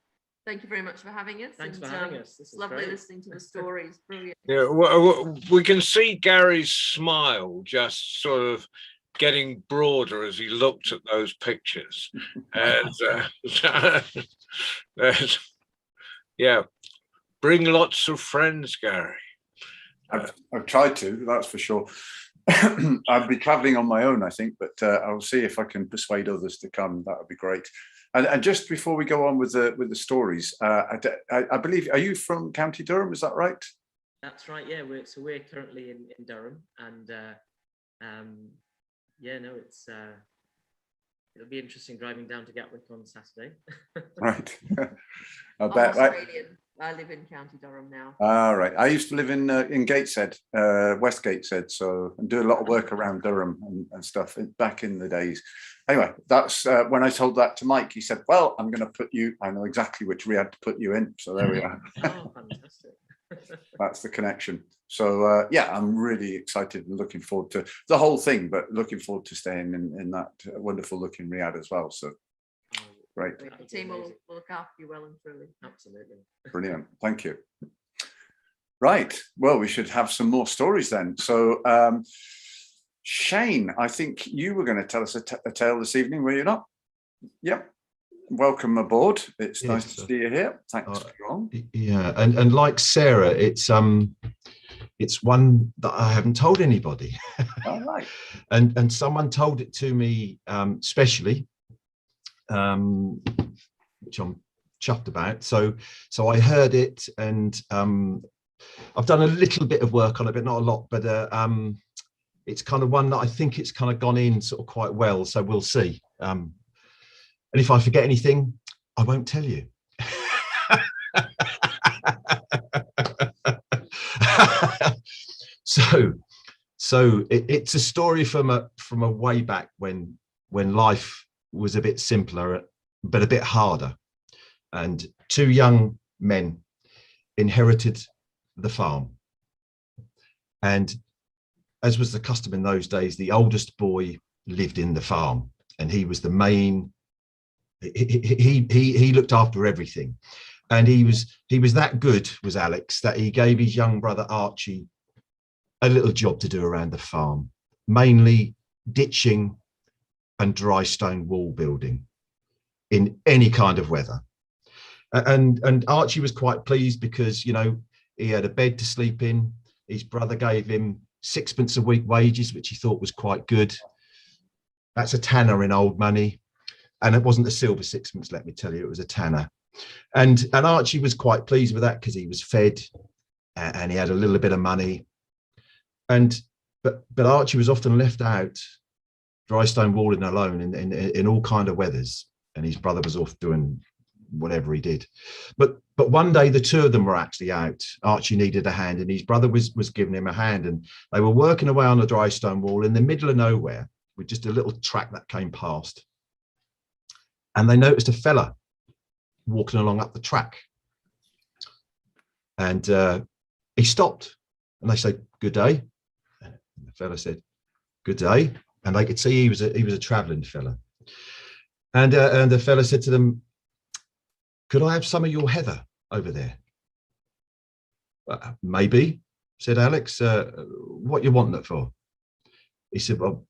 Speaker 9: Thank you very much for having us.
Speaker 6: Thanks for having us. This
Speaker 9: It's lovely
Speaker 6: great.
Speaker 9: listening to the stories. Brilliant.
Speaker 1: Yeah, we can see Gary's smile just sort of getting broader as he looked at those pictures. And yeah, bring lots of friends, Gary.
Speaker 2: I've tried to, that's for sure. I'll be traveling on my own, I think, but I'll see if I can persuade others to come. That would be great. And just before we go on with the stories, I believe, are you from County Durham? Is that right?
Speaker 6: That's right. Yeah, we're currently in Durham, and yeah, no, it'll be interesting driving down to Gatwick on Saturday.
Speaker 2: Right.
Speaker 9: I'm Australian. I live in County Durham now.
Speaker 2: All right. I used to live in Gateshead, West Gateshead, so and do a lot of work around Durham and stuff back in the days. Anyway, that's when I told that to Mike, he said, well, I'm going to put you, I know exactly which riad to put you in. So there we are.
Speaker 6: Oh, fantastic.
Speaker 2: That's the connection. So yeah, I'm really excited and looking forward to the whole thing, but looking forward to staying in that wonderful looking riad as well. So great.
Speaker 9: The team will look after you well and truly.
Speaker 6: Absolutely.
Speaker 2: Brilliant. Thank you. Right. Well, we should have some more stories then. So Shane, I think you were going to tell us a tale this evening, were you not? Yep. Welcome aboard. It's nice to see you here. Thanks for on.
Speaker 10: Yeah, and like Sarah, it's one that I haven't told anybody.
Speaker 2: All right.
Speaker 10: And someone told it to me specially, which I'm chuffed about. So I heard it, and I've done a little bit of work on it, but not a lot. But it's kind of one that I think it's kind of gone in sort of quite well. So we'll see. And if I forget anything, I won't tell you. It's a story from a way back when life was a bit simpler, but a bit harder. And two young men inherited the farm. And as was the custom in those days, the oldest boy lived in the farm, and he was the main, he looked after everything. And he was that good, was Alex, that he gave his young brother Archie a little job to do around the farm, mainly ditching and dry stone wall building in any kind of weather. And Archie was quite pleased because, you know, he had a bed to sleep in. His brother gave him 6pence a week wages, which he thought was quite good. That's a tanner in old money. And it wasn't a silver 6pence, let me tell you, it was a tanner. And Archie was quite pleased with that because he was fed and he had a little bit of money. But Archie was often left out dry stone walling alone in all kind of weathers, and his brother was off doing whatever he did. But one day the two of them were actually out. Archie needed a hand and his brother was giving him a hand, and they were working away on the dry stone wall in the middle of nowhere with just a little track that came past. And they noticed a fella walking along up the track, and he stopped, and they said, "Good day." And the fella said, "Good day." And they could see he was a traveling fella. And the fella said to them, "Could I have some of your heather over there?" "Maybe," said Alex. "What you want that for?" He said, well,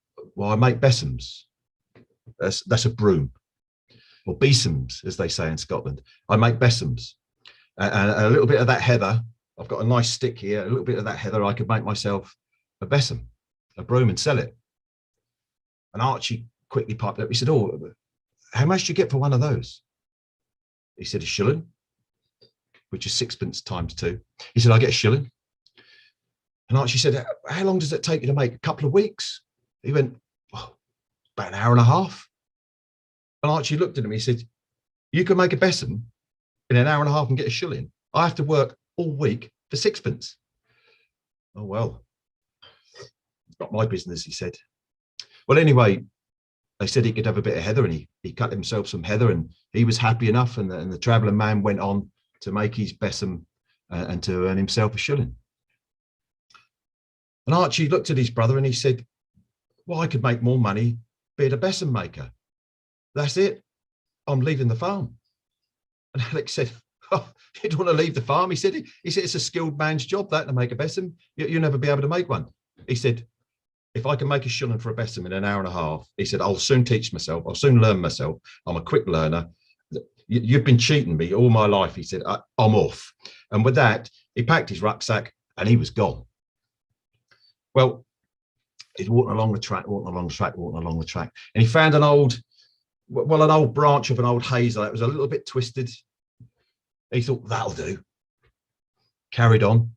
Speaker 10: I make besoms. That's a broom. Or besoms, as they say in Scotland. I make besoms. And a little bit of that heather, I've got a nice stick here, a little bit of that heather, I could make myself a besom, a broom, and sell it. And Archie quickly piped up. He said, "Oh, how much do you get for one of those?" He said, "A shilling," which is 6pence times 2. He said, "I get a shilling." And Archie said, "How long does it take you to make?" "A couple of weeks." He went, "Oh, about an hour and a half." And Archie looked at him. He said, "You can make a besom in an hour and a half and get a shilling. I have to work all week for 6pence." "Oh, well, it's not my business," he said. Well, anyway, they said he could have a bit of heather, and he cut himself some heather, and he was happy enough. And the travelling man went on to make his besom and to earn himself a shilling. And Archie looked at his brother and he said, "Well, I could make more money being a besom maker. That's it. I'm leaving the farm." And Alex said, "Oh, you don't want to leave the farm?" He said, "It's a skilled man's job, that, to make a besom. You'll never be able to make one." He said, "If I can make a shilling for a besom in an hour and a half," he said, "I'll soon teach myself. I'll soon learn myself. I'm a quick learner. You've been cheating me all my life." He said, "I'm off." And with that, he packed his rucksack and he was gone. Well, he's walking along the track, and he found an old branch of an old hazel. It was a little bit twisted. He thought, "That'll do." Carried on.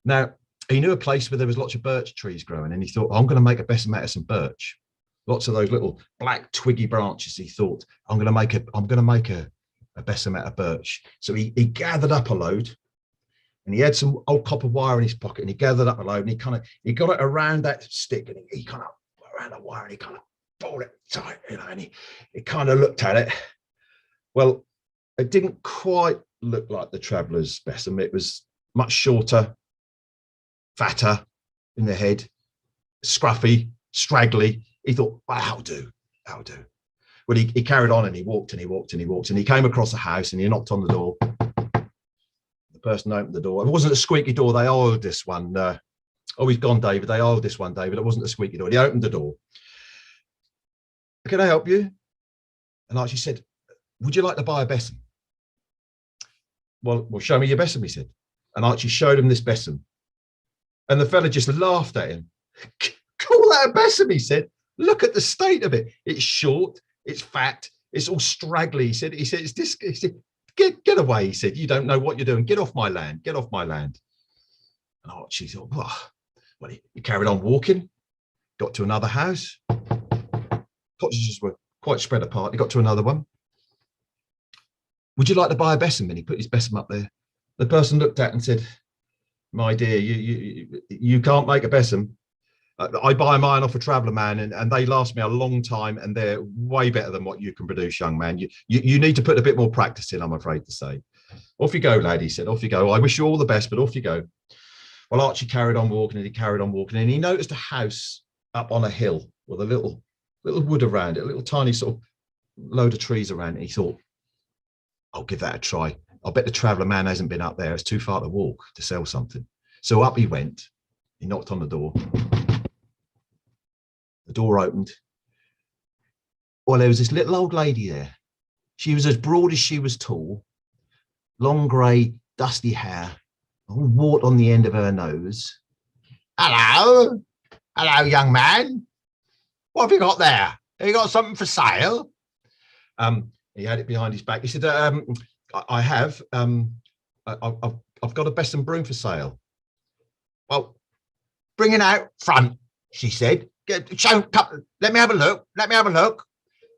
Speaker 10: Now, he knew a place where there was lots of birch trees growing, and he thought, "I'm going to make a besom out of some birch." Lots of those little black twiggy branches. He thought, I'm going to make a besom out of birch. So he gathered up a load, and he had some old copper wire in his pocket, and he gathered up a load, and he got it around that stick, and he kind of around the wire, and he kind of pulled it tight, you know, and he kind of looked at it. Well, it didn't quite look like the traveller's besom. It was much shorter, fatter in the head, scruffy, straggly. He thought, well, that'll do. Well, he carried on, and he walked, and he came across a house, and he knocked on the door. The person opened the door. It wasn't a squeaky door. They oiled this one. Oh, he's gone, David. They oiled this one, David. It wasn't a squeaky door. He opened the door. "Can I help you?" And Archie said, "Would you like to buy a besom?" Well, show me your besom," he said. And Archie showed him this besom. And the fella just laughed at him. "Call that a besom?" he said. "Look at the state of it. It's short, it's fat, it's all straggly." He said, "It's this." He said, Get away." He said, "You don't know what you're doing. Get off my land. Get off my land." And Archie thought, well, he carried on walking, got to another house. Cottages were quite spread apart. He got to another one. "Would you like to buy a besom?" And he put his besom up there. The person looked at it and said, my dear, you can't make a besom. I buy mine off a traveller man, and they last me a long time, and they're way better than what you can produce, young man. You need to put a bit more practice in, I'm afraid to say. Off you go, lad, he said. Off you go. I wish you all the best, but off you go. Well, Archie carried on walking, and he carried on walking, and he noticed a house up on a hill with a little wood around it, a little tiny sort of load of trees around it. He thought, I'll give that a try. I'll bet the traveller man hasn't been up there. It's too far to walk to sell something. So up he went. He knocked on the door. The door opened. Well, there was this little old lady there. She was as broad as she was tall, long grey, dusty hair, all wart on the end of her nose. Hello, young man. What have you got there? Have you got something for sale? He had it behind his back. He said, I have. I've got a besom broom for sale. Well, bring it out front, she said. Let me have a look. Let me have a look.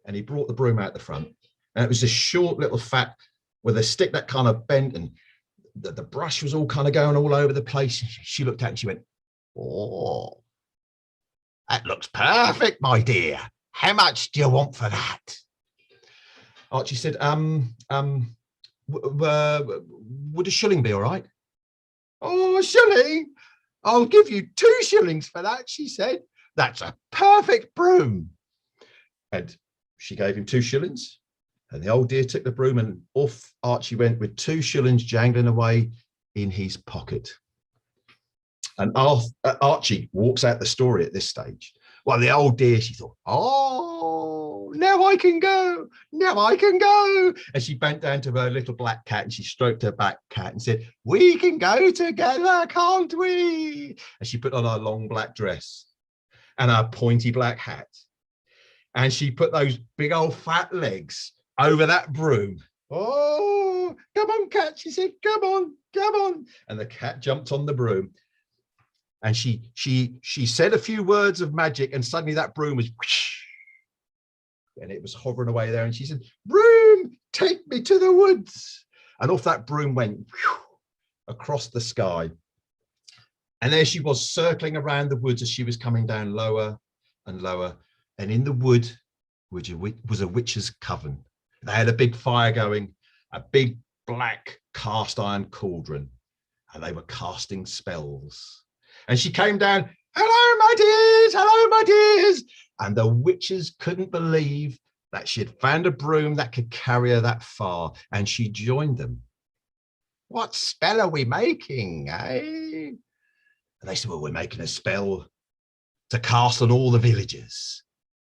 Speaker 10: And he brought the broom out the front. And it was a short little fat with a stick that kind of bent, and the brush was all kind of going all over the place. She looked at it and she went, oh, that looks perfect, my dear. How much do you want for that? Archie said, would a shilling be all right? Oh, a shilling? I'll give you 2 shillings for that, she said. That's a perfect broom. And she gave him 2 shillings. And the old dear took the broom, and off Archie went with 2 shillings jangling away in his pocket. And Archie walks out the story at this stage. Well, the old dear, she thought, oh, now I can go. Now I can go. And she bent down to her little black cat and she stroked her black cat and said, we can go together, can't we? And she put on her long black dress and her pointy black hat. And she put those big old fat legs over that broom. Oh, come on, cat, she said, come on, come on. And the cat jumped on the broom. And she said a few words of magic, and suddenly that broom was whoosh, and it was hovering away there. And she said, broom, take me to the woods. And off that broom went whew, across the sky. And there she was, circling around the woods as she was coming down lower and lower. And in the wood was a witch's coven. They had a big fire going, a big black cast iron cauldron, and they were casting spells. And she came down, hello, my dears, hello, my dears. And the witches couldn't believe that she had found a broom that could carry her that far, and she joined them. What spell are we making, eh? And they said, well, we're making a spell to cast on all the villagers.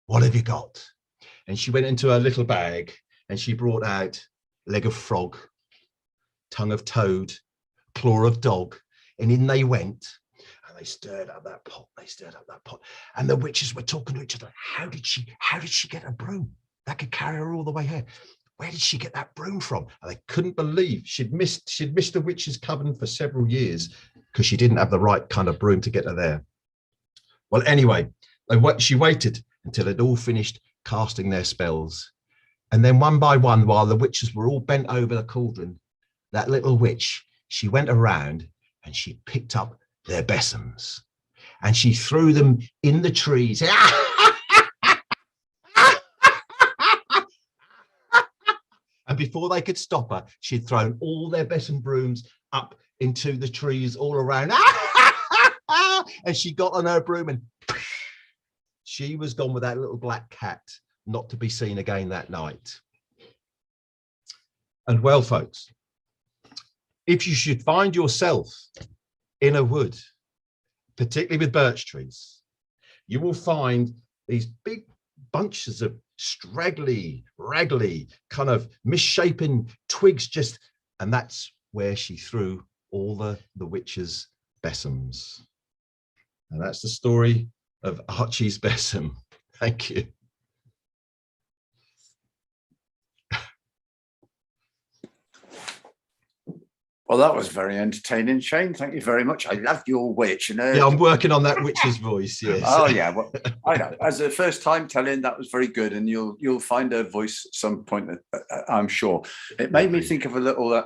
Speaker 10: What have you got? And she went into her little bag and she brought out leg of frog, tongue of toad, claw of dog, and in they went. And they stirred up that pot, they stirred up that pot. And the witches were talking to each other. How did she get a broom that could carry her all the way here? Where did she get that broom from? And they couldn't believe she'd missed the witch's coven for several years because she didn't have the right kind of broom to get her there. Well, anyway, she waited until they'd all finished casting their spells. And then one by one, while the witches were all bent over the cauldron, that little witch, she went around and she picked up their besoms and she threw them in the trees. And before they could stop her, she'd thrown all their besom brooms up into the trees all around. And she got on her broom and she was gone with that little black cat, not to be seen again that night. And well, folks, if you should find yourself in a wood, particularly with birch trees, you will find these big bunches of straggly, raggly, kind of misshapen twigs and that's where she threw all the witches' besoms. And that's the story of Archie's besom. Thank you.
Speaker 2: Well, that was very entertaining, Shane. Thank you very much. I love your witch.
Speaker 10: Yeah, I'm working on that witch's voice. Yes.
Speaker 2: Oh yeah, well, I know. As a first time telling, that was very good, and you'll find her voice at some point. I'm sure. It made me think of a little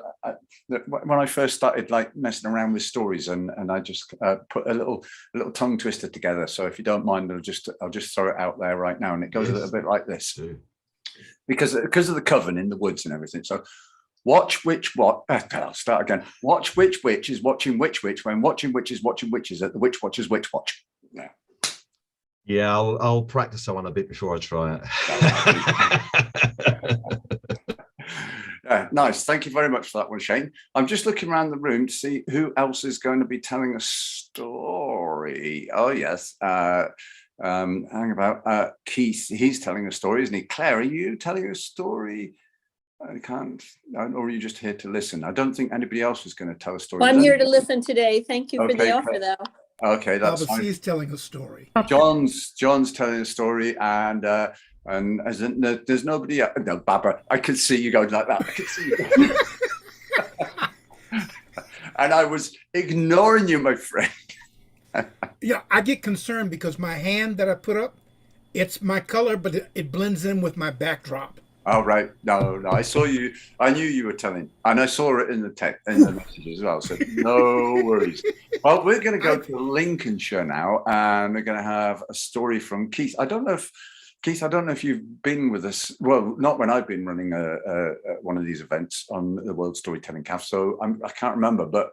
Speaker 2: when I first started like messing around with stories, and I just put a little tongue twister together. So if you don't mind, I'll just throw it out there right now, and it goes a little bit like this. Because of the coven in the woods and everything. So. Watch which what? I'll start again. Watch which witch is watching which witch when watching witches at the witch watcher's witch watch. Yeah.
Speaker 10: Yeah, I'll practice that one a bit before I try it.
Speaker 2: Yeah, nice. Thank you very much for that one, Shane. I'm just looking around the room to see who else is going to be telling a story. Oh yes. Hang about. Keith, he's telling a story, isn't he? Claire, are you telling a story? I can't, or are you just here to listen? I don't think anybody else was going to tell a story.
Speaker 11: Well, I'm here to listen today. Thank you for the offer, though.
Speaker 2: Okay, that's fine.
Speaker 12: She's telling a story.
Speaker 2: John's telling a story, and as in, there's nobody. No, Barbara, I could see you going like that. I could see you. And I was ignoring you, my friend.
Speaker 12: Yeah, I get concerned because my hand that I put up, it's my color, but it blends in with my backdrop.
Speaker 2: Oh, right. No, I saw you. I knew you were telling, and I saw it in the message as well. So no worries. Well, we're going to go to Lincolnshire now, and we're going to have a story from Keith. I don't know if you've been with us. Well, not when I've been running one of these events on the World Storytelling Cafe. So I can't remember, but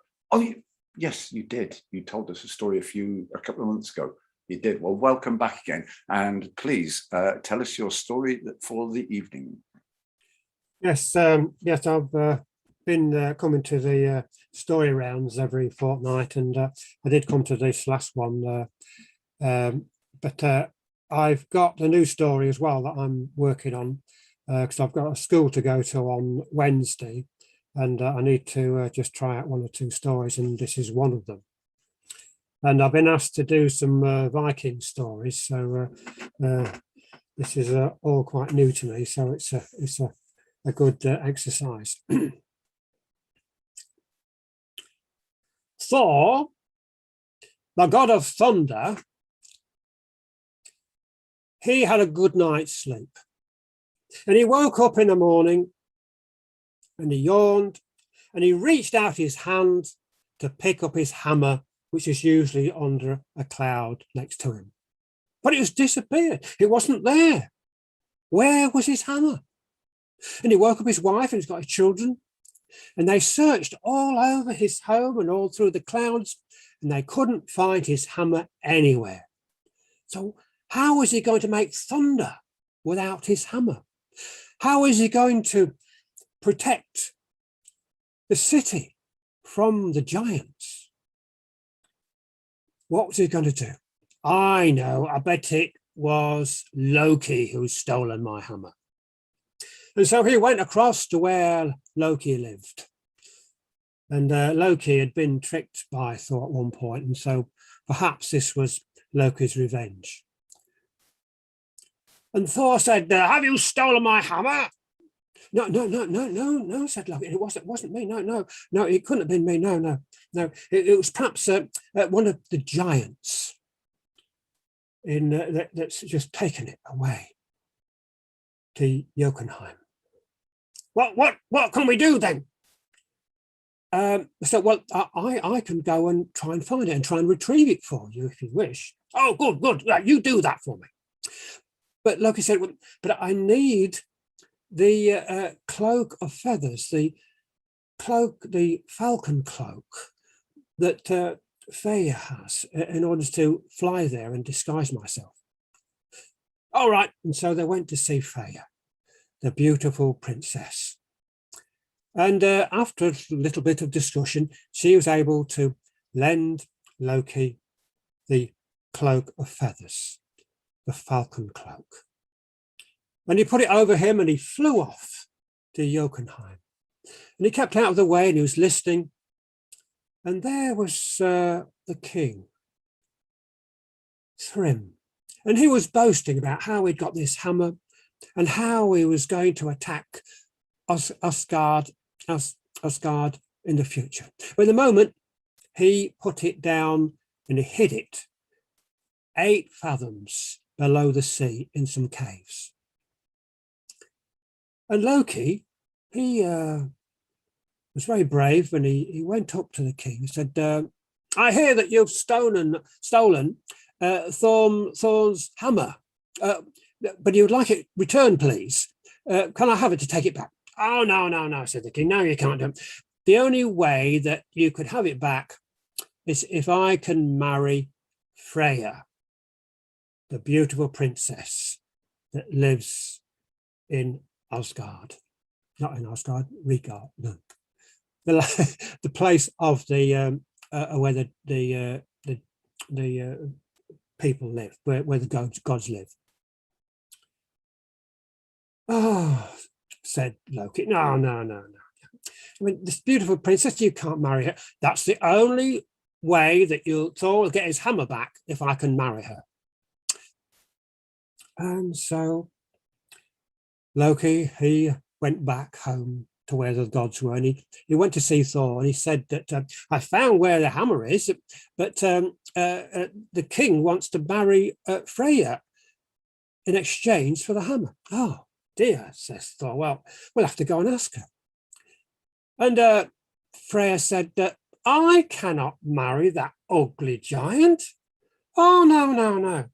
Speaker 2: yes, you did. You told us a story a couple of months ago. You did. Well, welcome back again. And please tell us your story for the evening.
Speaker 13: Yes, yes, I've been coming to the story rounds every fortnight, and I did come to this last one. But I've got a new story as well that I'm working on, because I've got a school to go to on Wednesday, and I need to just try out one or two stories, and this is one of them. And I've been asked to do some Viking stories, so this is all quite new to me. So it's a good exercise. Thor, the god of thunder, he had a good night's sleep, and he woke up in the morning, and he yawned, and he reached out his hand to pick up his hammer, which is usually under a cloud next to him. But it has disappeared. It wasn't there. Where was his hammer? And he woke up his wife and he's got his children, and they searched all over his home and all through the clouds, and they couldn't find his hammer anywhere. So how was he going to make thunder without his hammer? How is he going to protect the city from the giants? What was he going to do? I know, I bet it was Loki who's stolen my hammer. And so he went across to where Loki lived. And Loki had been tricked by Thor at one point, and so perhaps this was Loki's revenge. And Thor said, have you stolen my hammer? No, said Loki. It wasn't me. No, it couldn't have been me. No. It was perhaps one of the giants that's just taken it away to Jotunheim. What can we do then? Well, I can go and try and find it and try and retrieve it for you if you wish. Oh, good. You do that for me. But Loki said, well, but I need the cloak of feathers, the falcon cloak that Freya has in order to fly there and disguise myself. All right, and so they went to see Freya, the beautiful princess. And after a little bit of discussion, she was able to lend Loki the cloak of feathers, the falcon cloak. And he put it over him and he flew off to Jotunheim. And he kept out of the way and he was listening. And there was the king, Thrym. And he was boasting about how he'd got this hammer and how he was going to attack Asgard in the future. But at the moment, he put it down and he hid it 8 fathoms below the sea in some caves. And Loki, he was very brave, and he went up to the king and said, I hear that you've stolen Thor's hammer, but you'd like it returned, please. Can I have it to take it back? Oh, no, said the king. No, you can't do it. The only way that you could have it back is if I can marry Freya, the beautiful princess that lives in Asgard. Not in Asgard, Riad, no. The place of the where the people live, where the gods live. Oh, said Loki. No. I mean, this beautiful princess, you can't marry her. That's the only way that Thor will get his hammer back, if I can marry her. And so Loki, he went back home to where the gods were, and he went to see Thor, and he said that I found where the hammer is, but the king wants to marry Freya in exchange for the hammer. Oh dear, says Thor. Well, we'll have to go and ask her. And Freya said that I cannot marry that ugly giant. Oh, no.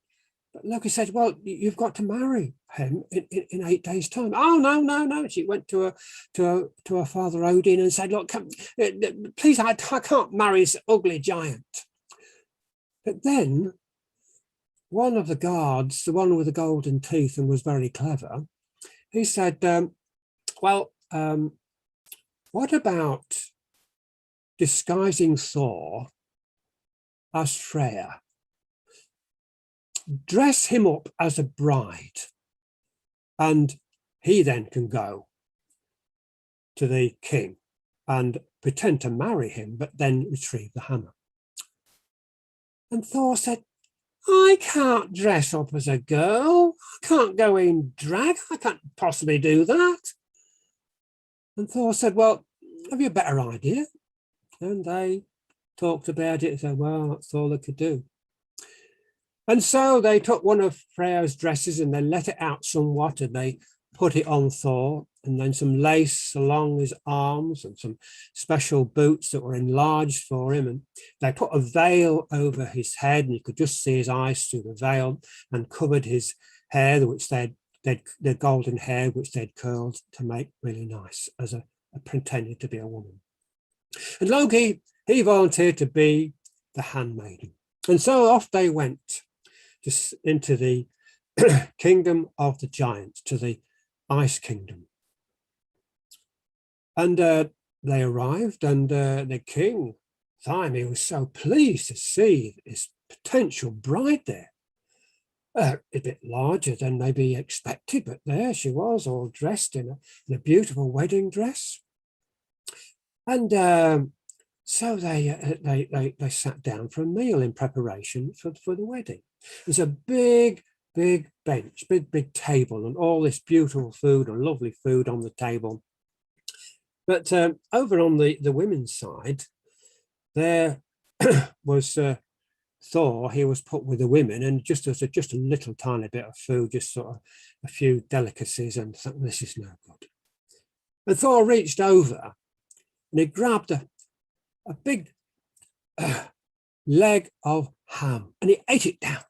Speaker 13: But Loki said, well, you've got to marry him in 8 days' time. Oh, no. She went to her father Odin and said, look, please, I can't marry this ugly giant. But then one of the guards, the one with the golden teeth and was very clever, he said, what about disguising Thor as Freya? Dress him up as a bride, and he then can go to the king and pretend to marry him, but then retrieve the hammer. And Thor said, I can't dress up as a girl. I can't go in drag. I can't possibly do that. And Thor said, well, have you a better idea? And they talked about it and said, well, that's all they could do. And so they took one of Freya's dresses and they let it out somewhat, and they put it on Thor, and then some lace along his arms and some special boots that were enlarged for him. And they put a veil over his head, and you could just see his eyes through the veil, and covered his hair, which the golden hair, which they'd curled to make really nice, as a pretending to be a woman. And Loki, he volunteered to be the handmaiden. And so off they went into the kingdom of the giants, to the ice kingdom. And they arrived, and the king, he was so pleased to see his potential bride there. A bit larger than maybe expected, but there she was, all dressed in a beautiful wedding dress. And so they sat down for a meal in preparation for the wedding. There's a big bench, big table, and all this beautiful food and lovely food on the table. But over on the women's side, there was Thor. He was put with the women, and just a little tiny bit of food, just sort of a few delicacies, and thought, this is no good. And Thor reached over and he grabbed a big leg of ham, and he ate it down.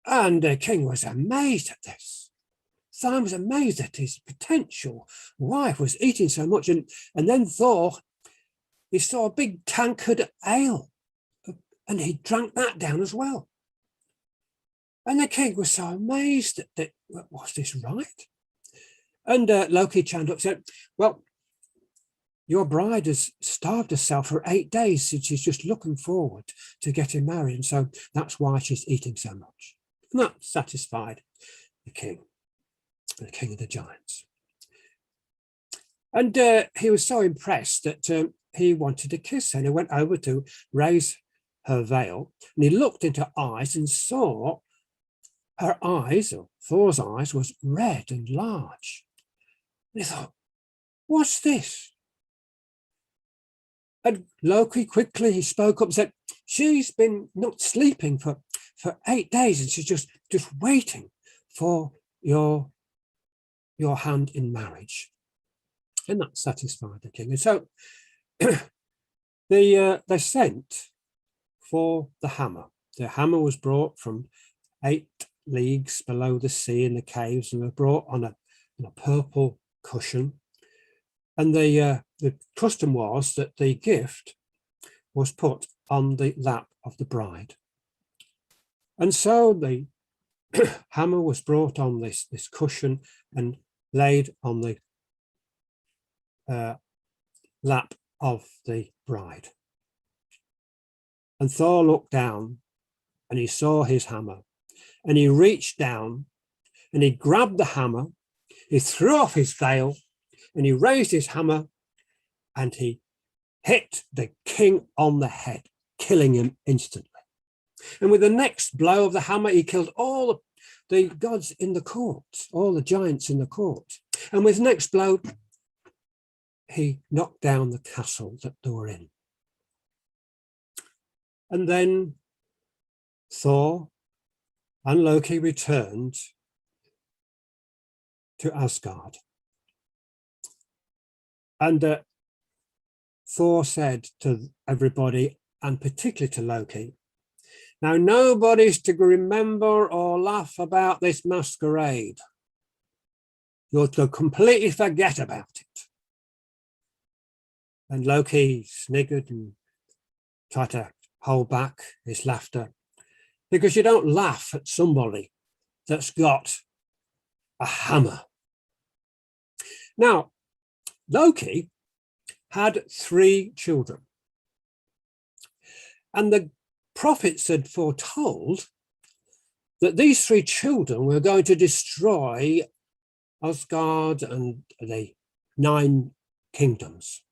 Speaker 13: And the king was amazed at this. Thor was amazed that his potential wife was eating so much. And then Thor, he saw a big tankard of ale, and he drank that down as well. And the king was so amazed that was this right? And Loki chimed up and said, well, your bride has starved herself for 8 days, and she's just looking forward to getting married. And so that's why she's eating so much. And that satisfied the king of the giants. And he was so impressed that he wanted to kiss her. And he went over to raise her veil, and he looked into her eyes and saw her eyes, or Thor's eyes, was red and large. And he thought, what's this? And Loki quickly, he spoke up and said, she's been not sleeping for 8 days and she's just waiting for your hand in marriage. And that satisfied the king. And so they sent for the hammer. The hammer was brought from 8 leagues below the sea in the caves and were brought on a purple cushion. And the custom was that the gift was put on the lap of the bride. And so the hammer was brought on this cushion and laid on the lap of the bride. And Thor looked down and he saw his hammer, and he reached down and he grabbed the hammer, he threw off his veil and he raised his hammer and he hit the king on the head, killing him instantly. And with the next blow of the hammer, he killed all the gods in the court, all the giants in the court. And with the next blow, he knocked down the castle that they were in. And then Thor and Loki returned to Asgard. And Thor said to everybody, and particularly to Loki, now nobody's to remember or laugh about this masquerade. You're to completely forget about it. And Loki sniggered and tried to hold back his laughter, because you don't laugh at somebody that's got a hammer. Now, Loki had 3 children, and the prophets had foretold that these 3 children were going to destroy Asgard and the 9 kingdoms.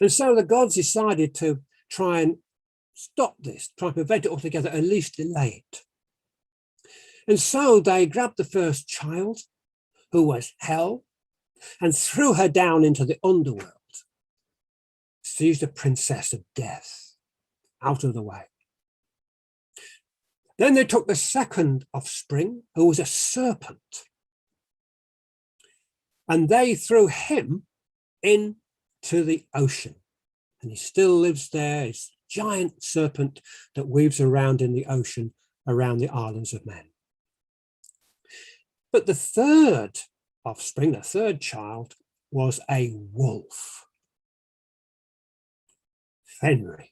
Speaker 13: And so the gods decided to try and stop this, try and prevent it altogether, at least delay it. And so they grabbed the first child, who was Hel, and threw her down into the underworld. She's the princess of death, out of the way. Then they took the second offspring, who was a serpent, and they threw him into the ocean. And he still lives there, his giant serpent that weaves around in the ocean around the islands of men. But the third offspring, the third child, was a wolf, Fenrir.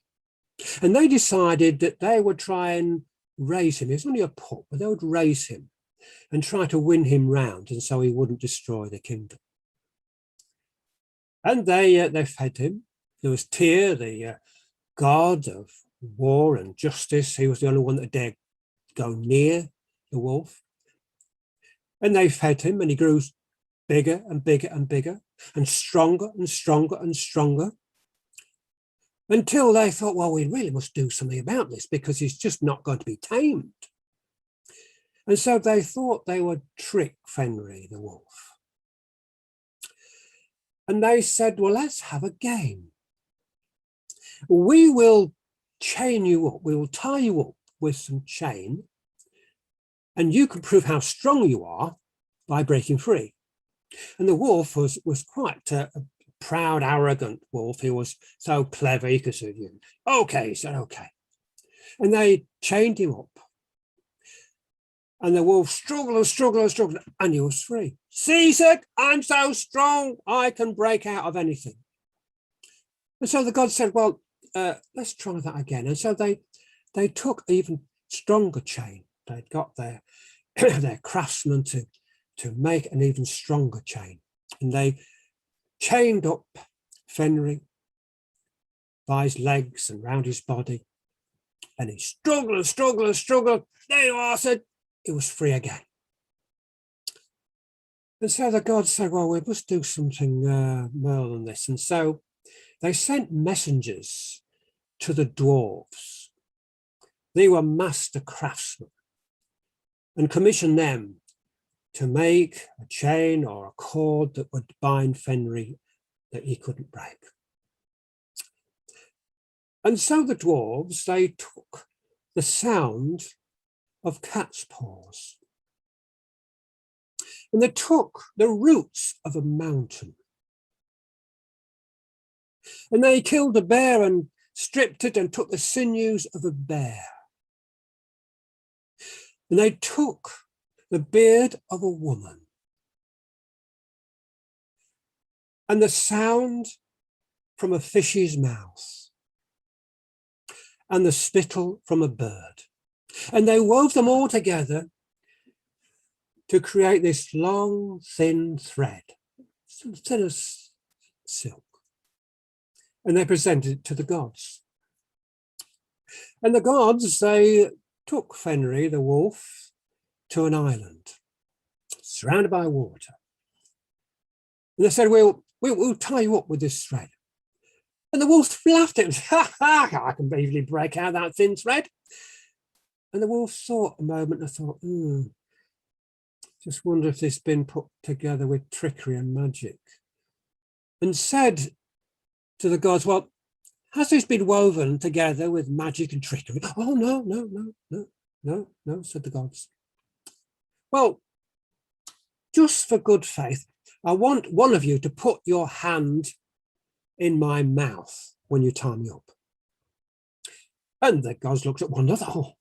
Speaker 13: And they decided that they would try and raise him. He was only a pup, but they would raise him and try to win him round, and so he wouldn't destroy the kingdom. And they fed him. There was Tyr, the god of war and justice. He was the only one that dared go near the wolf. And they fed him, and he grew bigger and bigger and bigger, and stronger and stronger and stronger, until they thought, well, we really must do something about this, because he's just not going to be tamed. And so they thought they would trick Fenrir the wolf. And they said, well, let's have a game. We will chain you up. We will tie you up with some chain, and you can prove how strong you are by breaking free. And the wolf was quite a proud, arrogant wolf. He was so clever, he could say, okay, he said, okay. And they chained him up. And the wolf struggled and struggled and struggled, and he was free. See, he said, I'm so strong, I can break out of anything. And so the gods said, well, let's try that again. And so they took even stronger chain. They'd got their craftsmen to make an even stronger chain. And they chained up Fenrir by his legs and round his body. And he struggled and struggled and struggled. There you are, said, he was free again. And so the gods said, well, we must do something more than this. And so they sent messengers to the dwarves. They were master craftsmen, and commissioned them to make a chain or a cord that would bind Fenrir that he couldn't break. And so the dwarves, they took the sound of cat's paws, and they took the roots of a mountain, and they killed a bear and stripped it and took the sinews of a bear, and they took the beard of a woman and the sound from a fish's mouth and the spittle from a bird, and they wove them all together to create this long, thin thread, thin as silk. And they presented it to the gods. And the gods, they took Fenrir the wolf to an island surrounded by water. And they said, we'll tie you up with this thread. And the wolf laughed at him. Ha ha, I can easily break out that thin thread. And the wolf thought a moment and thought, just wonder if this has been put together with trickery and magic. And said to the gods, well, has this been woven together with magic and trickery? Oh, no, said the gods. Well, just for good faith, I want one of you to put your hand in my mouth when you tie me up. And the gods looked at one another.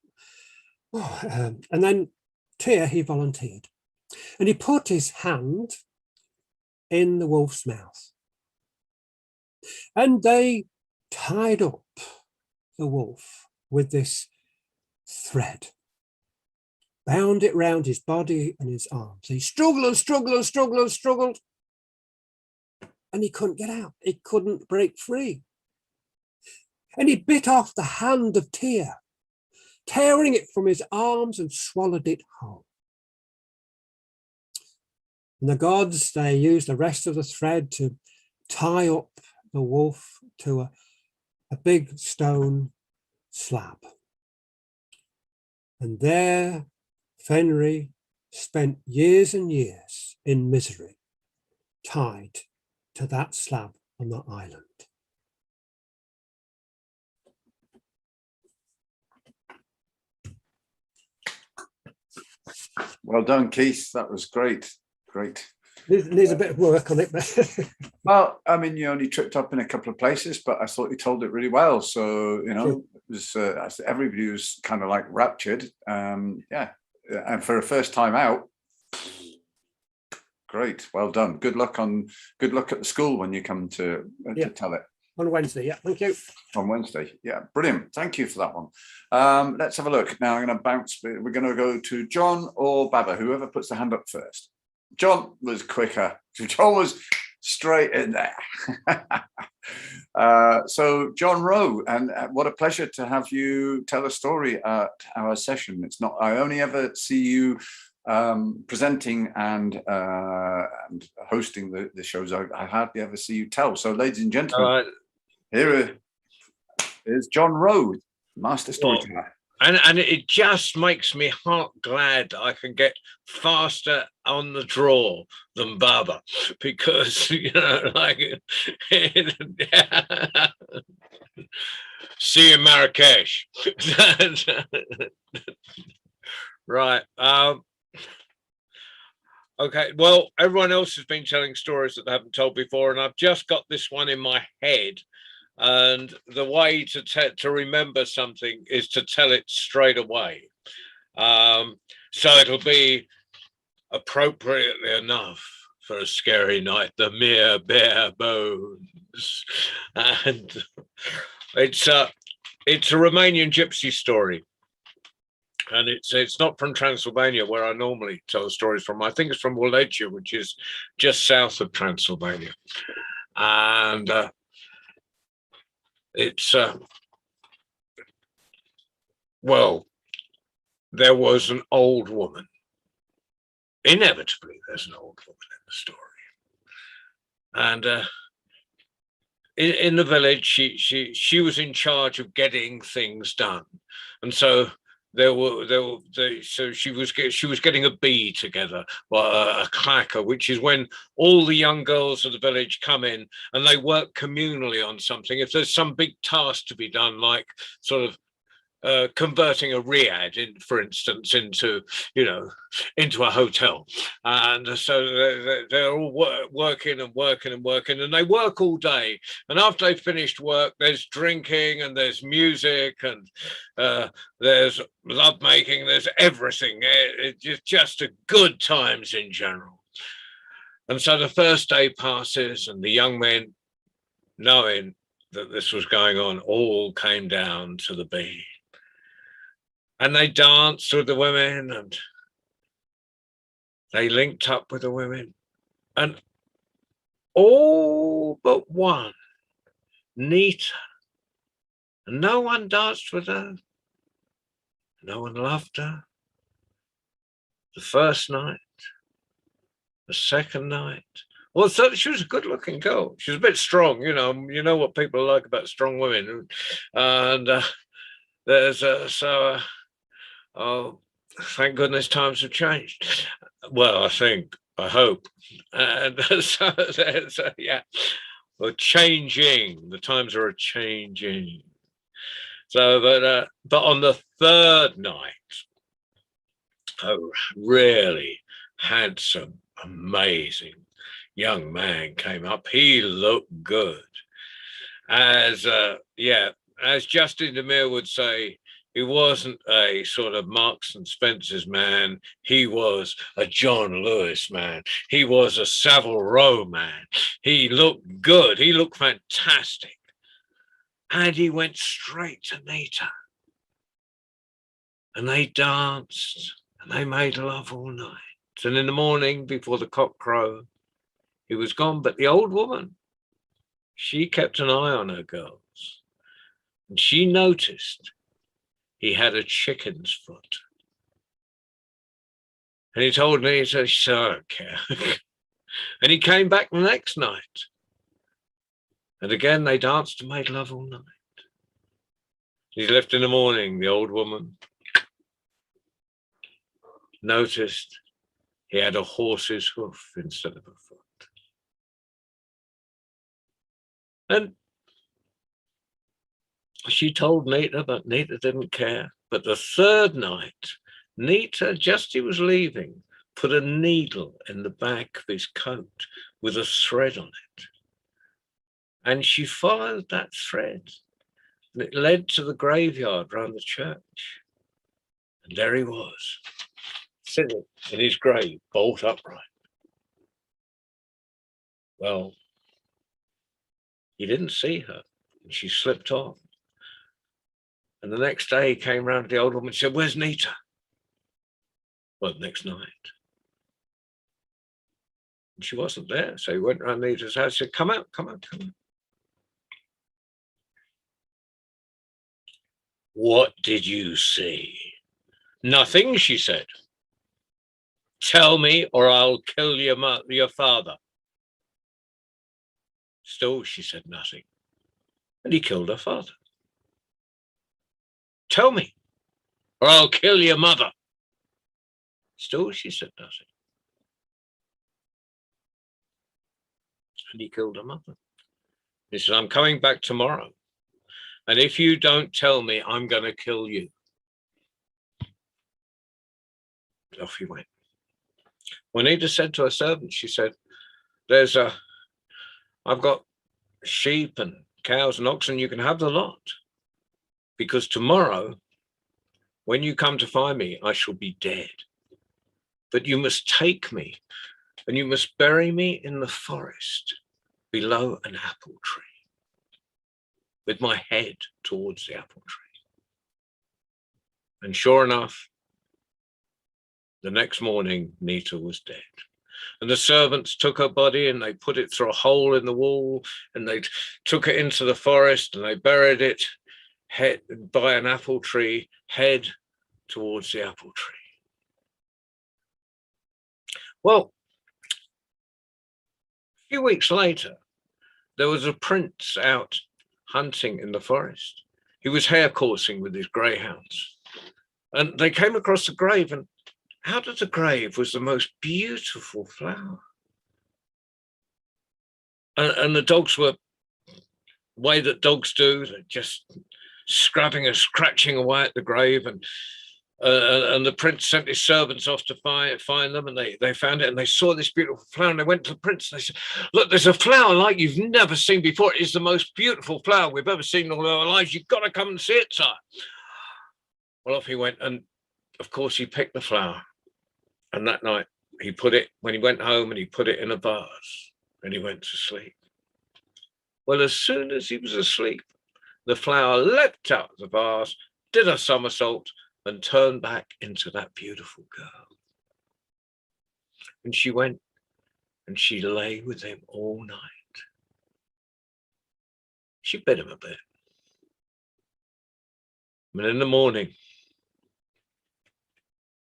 Speaker 13: And then Tyr, he volunteered. And he put his hand in the wolf's mouth. And they tied up the wolf with this thread, bound it round his body and his arms. He struggled and struggled and struggled and struggled, and he couldn't get out. He couldn't break free. And he bit off the hand of Tyr, tearing it from his arms and swallowed it whole. And the gods, they used the rest of the thread to tie up the wolf to a big stone slab. And there Fenrir spent years and years in misery, tied to that slab on the island.
Speaker 2: Well done, Keith. That was great. Great.
Speaker 13: There's a bit of work on it.
Speaker 2: Well, I mean, you only tripped up in a couple of places, but I thought you told it really well. So, you know, it was, everybody was kind of like raptured. Yeah. And for a first time out, great. Well done. Good luck at the school when you come to tell it.
Speaker 13: On Wednesday, yeah. Thank you.
Speaker 2: On Wednesday, yeah. Brilliant. Thank you for that one. Let's have a look. Now I'm going to bounce. We're going to go to John or Baba, whoever puts the hand up first. John was quicker. John was straight in there. So John Rowe, and what a pleasure to have you tell a story at our session. It's not, I only ever see you presenting and hosting the shows. I hardly ever see you tell. So ladies and gentlemen, here is John Rowe, master storyteller.
Speaker 1: And it just makes me heart glad I can get faster on the draw than Baba, because, you know, like, see you in Marrakesh. Right. Okay. Well, everyone else has been telling stories that they haven't told before, and I've just got this one in my head. And the way to remember something is to tell it straight away. So it'll be appropriately enough for a scary night, the mere bare bones. And it's a Romanian gypsy story. And it's not from Transylvania, where I normally tell stories from. I think it's from Wallachia, which is just south of Transylvania. And it's well, there was an old woman. Inevitably, there's an old woman in the story, and in the village, she was in charge of getting things done, and so so she was getting a bee together, a clacker, which is when all the young girls of the village come in and they work communally on something. If there's some big task to be done, like sort of converting a riad, for instance, into a hotel, and so they're all working and working and working, and they work all day. And after they've finished work, there's drinking and there's music and there's love making. There's everything. It's just a good times in general. And so the first day passes, and the young men, knowing that this was going on, all came down to the bee. And they danced with the women, and they linked up with the women, and all but one, Nita, and no one danced with her, no one loved her. The first night, the second night. Well, so she was a good-looking girl. She was a bit strong, you know what people like about strong women, and oh, thank goodness times have changed. Well, I hope. And so yeah, well, changing. The times are changing. So, but on the third night, a really handsome, amazing young man came up. He looked good. As Justin DeMere would say, he wasn't a sort of Marks and Spencer's man. He was a John Lewis man. He was a Savile Row man. He looked good. He looked fantastic. And he went straight to Nita. And they danced and they made love all night. And in the morning, before the cock crowed, he was gone. But the old woman, she kept an eye on her girls. And she noticed he had a chicken's foot. And he told me, he said, I don't care. And he came back the next night. And again, they danced and made love all night. He left in the morning. The old woman noticed he had a horse's hoof instead of a foot. And she told Nita, but Nita didn't care. But the third night, Nita, just as he was leaving, put a needle in the back of his coat with a thread on it. And she followed that thread, and it led to the graveyard round the church. And there he was, sitting in his grave, bolt upright. Well, he didn't see her, and she slipped off. And the next day he came round to the old woman and said, "Where's Nita?" Well, next night. And she wasn't there. So he went round Nita's house and said, come out. What did you see? Nothing, she said. Tell me or I'll kill your father. Still, she said nothing. And he killed her father. Tell me or I'll kill your mother. Still, she said nothing. And he killed her mother. He said, I'm coming back tomorrow. And if you don't tell me, I'm going to kill you. Off he went. When Nita said to her servant, she said, I've got sheep and cows and oxen, you can have the lot. Because tomorrow, when you come to find me, I shall be dead. But you must take me and you must bury me in the forest below an apple tree with my head towards the apple tree. And sure enough, the next morning, Nita was dead. And the servants took her body and they put it through a hole in the wall and they took it into the forest and they buried it head by an apple tree, head towards the apple tree. Well, a few weeks later, there was a prince out hunting in the forest. He was hare coursing with his greyhounds. And they came across the grave, and out of the grave was the most beautiful flower. And the dogs were, the way that dogs do, they're just scrubbing and scratching away at the grave. And the prince sent his servants off to find them, and they found it, and they saw this beautiful flower, and they went to the prince, and they said, look, there's a flower like you've never seen before. It is the most beautiful flower we've ever seen in all our lives. You've got to come and see it, sir. Well, off he went, and of course he picked the flower, and that night he put it, when he went home, and he put it in a vase, and he went to sleep. Well, as soon as he was asleep, the flower leapt out of the vase, did a somersault, and turned back into that beautiful girl. And she went and she lay with him all night. She bit him a bit. And in the morning,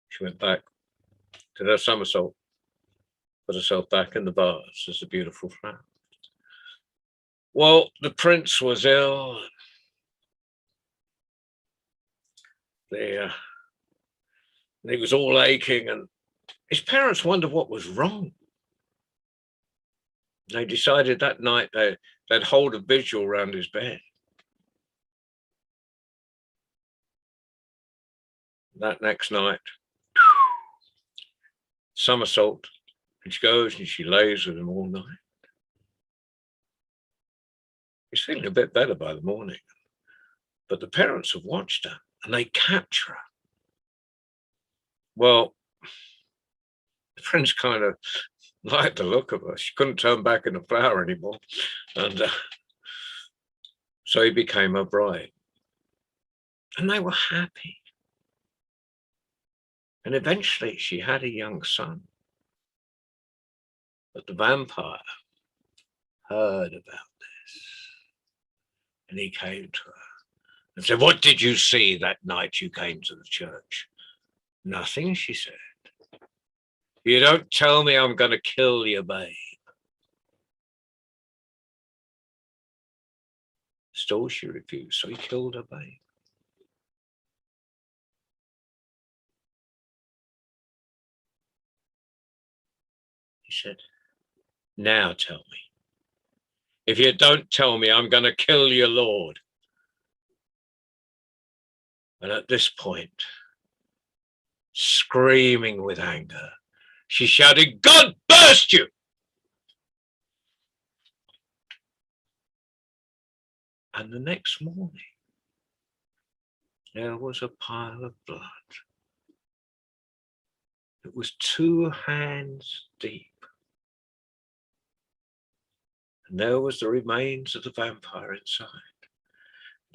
Speaker 1: she went back, did her somersault, put herself back in the vase as a beautiful flower. Well, the prince was ill. He was all aching, and his parents wondered what was wrong. They decided that night they'd hold a vigil around his bed. That next night, somersault, and she goes and she lays with him all night. He's feeling a bit better by the morning, but the parents have watched her, and they capture her. Well, the prince kind of liked the look of her. She couldn't turn back in a flower anymore. And so he became her bride. And they were happy. And eventually she had a young son. But the vampire heard about this. And he came to her and said, what did you see that night you came to the church? Nothing, she said. You don't tell me I'm going to kill your babe. Still she refused, so he killed her babe. He said, now tell me. If you don't tell me, I'm going to kill your lord. And at this point, screaming with anger, she shouted, God burst you! And the next morning, there was a pile of blood. It was 2 hands deep. And there was the remains of the vampire inside.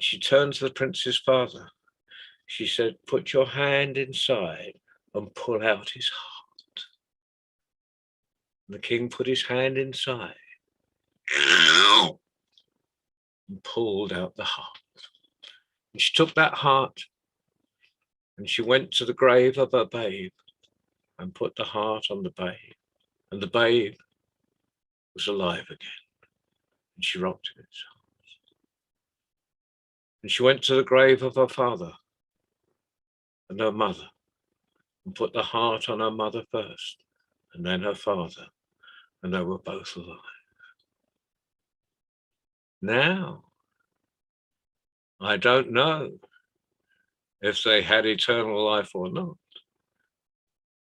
Speaker 1: She turned to the prince's father. She said, put your hand inside and pull out his heart. And the king put his hand inside and pulled out the heart. And she took that heart and she went to the grave of her babe and put the heart on the babe. And the babe was alive again. And she rocked in its arms. And she went to the grave of her father and her mother and put the heart on her mother first and then her father, and they were both alive. Now, I don't know if they had eternal life or not,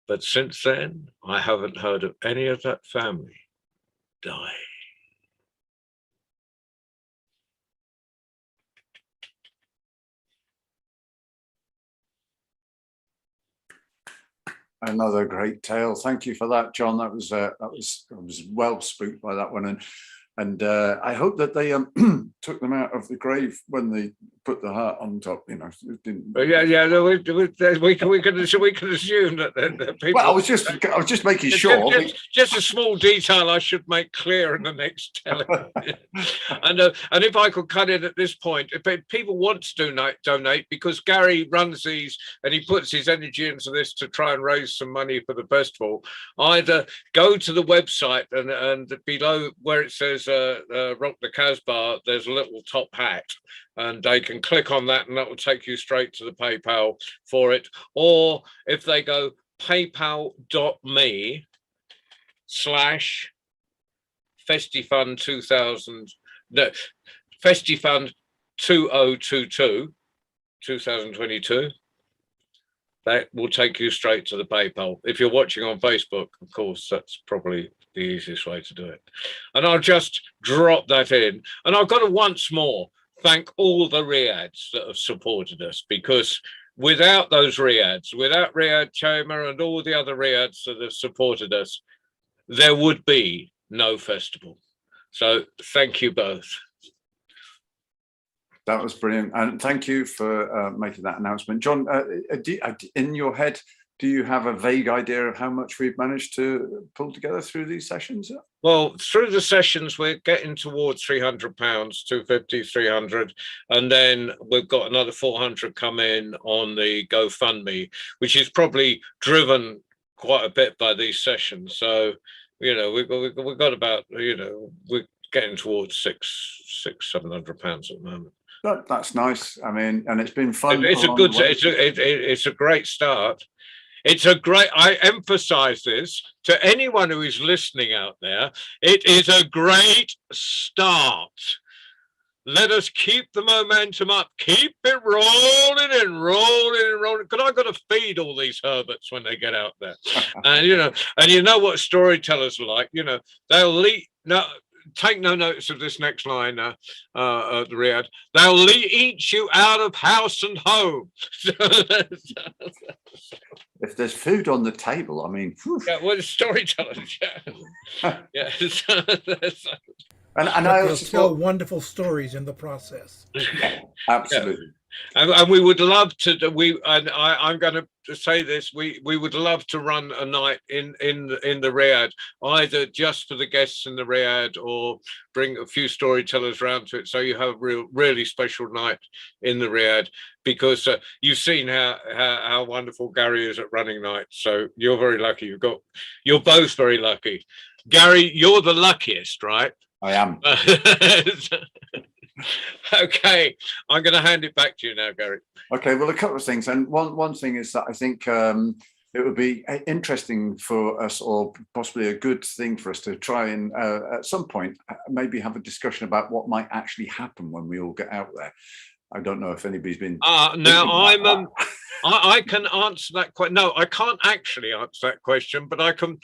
Speaker 1: but since then, I haven't heard of any of that family die.
Speaker 2: Another great tale. Thank you for that, John. I was well spooked by that one, and I hope that they took them out of the grave when they put the heart on top. You know, it didn't.
Speaker 1: But yeah. No, we can assume that people.
Speaker 2: Well, I was just making sure.
Speaker 1: Just a small detail I should make clear in the next telling. And if I could cut in at this point, if people want to donate, because Gary runs these and he puts his energy into this to try and raise some money for the festival, either go to the website and below where it says Rock the Kasbah, there's a little top hat, and they can click on that, and that will take you straight to the PayPal for it. Or if they go paypal.me/Festifund 2000, no, Festifund 2022, 2022. That will take you straight to the PayPal. If you're watching on Facebook, of course, that's probably the easiest way to do it. And I'll just drop that in. And I've got to once more thank all the riads that have supported us, because without those riads, without Riad, Chayma, and all the other riads that have supported us, there would be no festival. So thank you both.
Speaker 2: That was brilliant, and thank you for making that announcement, John. In your head, do you have a vague idea of how much we've managed to pull together through these sessions?
Speaker 1: Well, through the sessions, we're getting towards £300, 250, 300, and then we've got another 400 come in on the GoFundMe, which is probably driven quite a bit by these sessions. So, you know, we've got about, you know, we're getting towards £700 at the moment.
Speaker 2: That's nice. I mean, and it's been fun.
Speaker 1: It's a great start. It's a great, I emphasize this to anyone who is listening out there. It is a great start. Let us keep the momentum up. Keep it rolling and rolling and rolling. Because I've got to feed all these herberts when they get out there. And you know what storytellers are like. You know, they'll take no notice of this next line, the Riad. They'll eat you out of house and home.
Speaker 2: If there's food on the table, I mean, whew.
Speaker 1: Yeah, well, storytellers, yeah. Yeah.
Speaker 12: And I also tell wonderful stories in the process.
Speaker 2: Absolutely.
Speaker 1: Yeah. And we would love to. I'm going to say this. We would love to run a night in the Riad, either just for the guests in the Riad, or bring a few storytellers around to it. So you have a really special night in the Riad, because you've seen how wonderful Gary is at running nights. So you're very lucky. You're both very lucky. Gary, you're the luckiest, right?
Speaker 2: I am.
Speaker 1: Okay, I'm going to hand it back to you now, Gary.
Speaker 2: Okay, well, a couple of things. And one thing is that I think it would be interesting for us, or possibly a good thing for us, to try and at some point maybe have a discussion about what might actually happen when we all get out there. I don't know if anybody's been.
Speaker 1: Now I can answer that question. No, I can't actually answer that question, but I can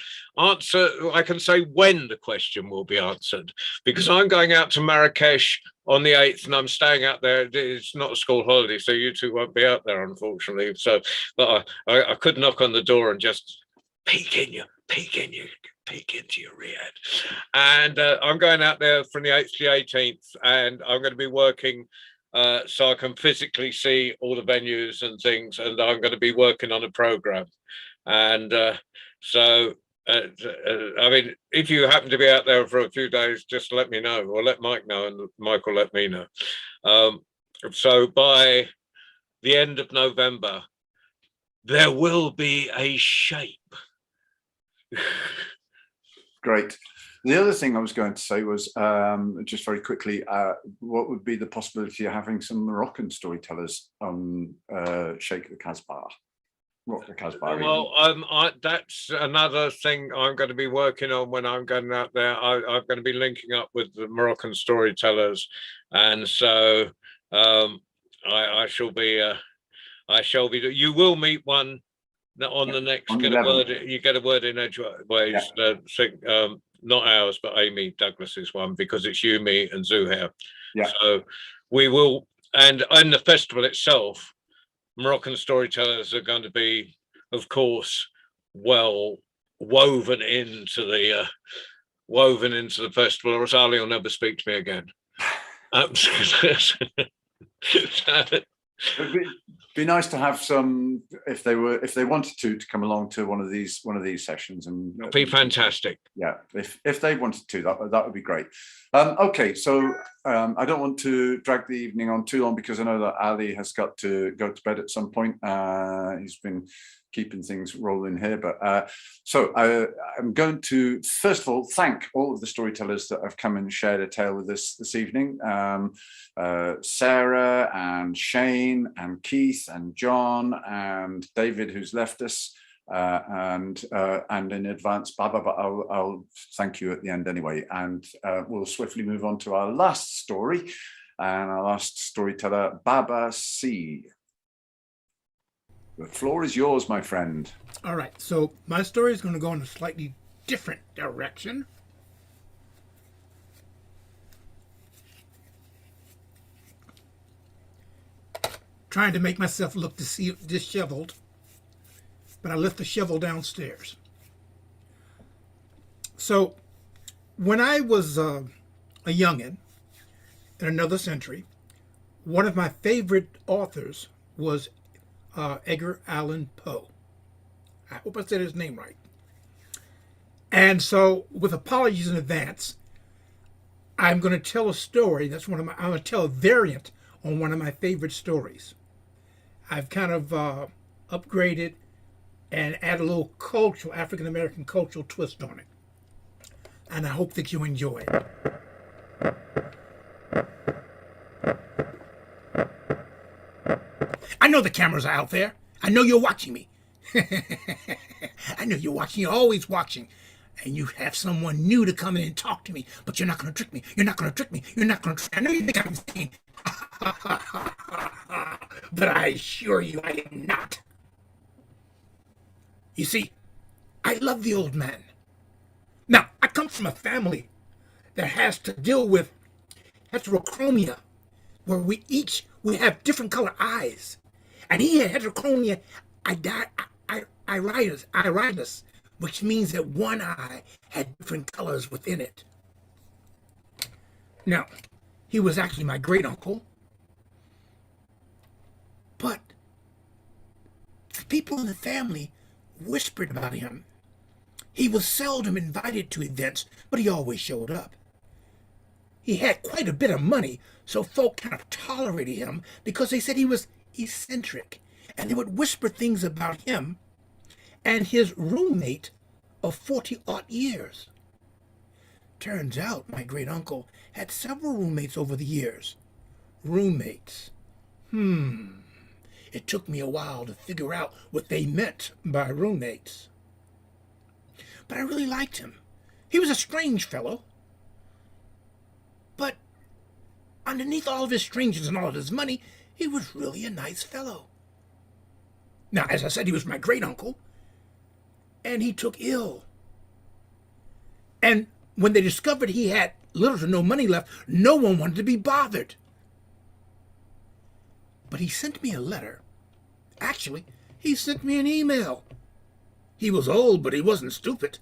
Speaker 1: say when the question will be answered, because I'm going out to Marrakesh on the 8th, and I'm staying out there. It's not a school holiday, so you two won't be out there, unfortunately. So, but I could knock on the door and just peek into your Riad. And I'm going out there from the 8th to the 18th, and I'm going to be working so I can physically see all the venues and things, and I'm going to be working on a program. And I mean, if you happen to be out there for a few days, just let me know, or let Mike know, and Mike will let me know. So by the end of November, there will be a shape.
Speaker 2: Great. The other thing I was going to say was, just very quickly, what would be the possibility of having some Moroccan storytellers on Shake the Kasbah? Rock the Kasbah.
Speaker 1: Well, that's another thing I'm going to be working on when I'm going out there. I'm going to be linking up with the Moroccan storytellers, and so I shall be. You will meet one on the next. You get a word in edgeways. Yeah. Not ours, but Amy Douglas's one, because it's you, me, and Zuhair.
Speaker 2: Yeah.
Speaker 1: So we will, and in the festival itself, Moroccan storytellers are going to be, of course, well woven into the festival, or else Ali will never speak to me again.
Speaker 2: It'd be nice to have some, if they wanted to come along to one of these sessions, and
Speaker 1: it'd be fantastic.
Speaker 2: Yeah, if they wanted to, that would be great. Okay, so I don't want to drag the evening on too long because I know that Ali has got to go to bed at some point. He's been keeping things rolling here. But so I'm going to, first of all, thank all of the storytellers that have come and shared a tale with us this evening. Sarah and Shane and Keith and John and David, who's left us. And in advance, Baba, but I'll thank you at the end anyway. And we'll swiftly move on to our last story, and our last storyteller, Baba C. The floor is yours, my friend.
Speaker 12: All right, so my story is going to go in a slightly different direction. Trying to make myself look disheveled. But I left the shovel downstairs. So when I was a youngin' in another century, one of my favorite authors was Edgar Allan Poe. I hope I said his name right. And so, with apologies in advance, I'm going to tell a story. I'm going to tell a variant on one of my favorite stories. I've kind of upgraded and add a little African American cultural twist on it. And I hope that you enjoy it. I know the cameras are out there. I know you're watching me. I know you're watching. You're always watching. And you have someone new to come in and talk to me, but you're not going to trick me. You're not going to trick me. You're not going to trick me. I know you think I'm insane. But I assure you I am not. You see, I love the old man. Now, I come from a family that has to deal with heterochromia, where we have different color eyes. And he had heterochromia iridus, which means that one eye had different colors within it. Now, he was actually my great uncle, but the people in the family whispered about him. He was seldom invited to events, but he always showed up. He had quite a bit of money, so folk kind of tolerated him because they said he was eccentric, and they would whisper things about him and his roommate of 40-odd years. Turns out my great uncle had several roommates over the years. Roommates. It took me a while to figure out what they meant by roommates. But I really liked him. He was a strange fellow. But underneath all of his strangeness and all of his money, he was really a nice fellow. Now, as I said, he was my great uncle, and he took ill. And when they discovered he had little to no money left, no one wanted to be bothered. But he sent me a letter. Actually, he sent me an email. He was old, but he wasn't stupid,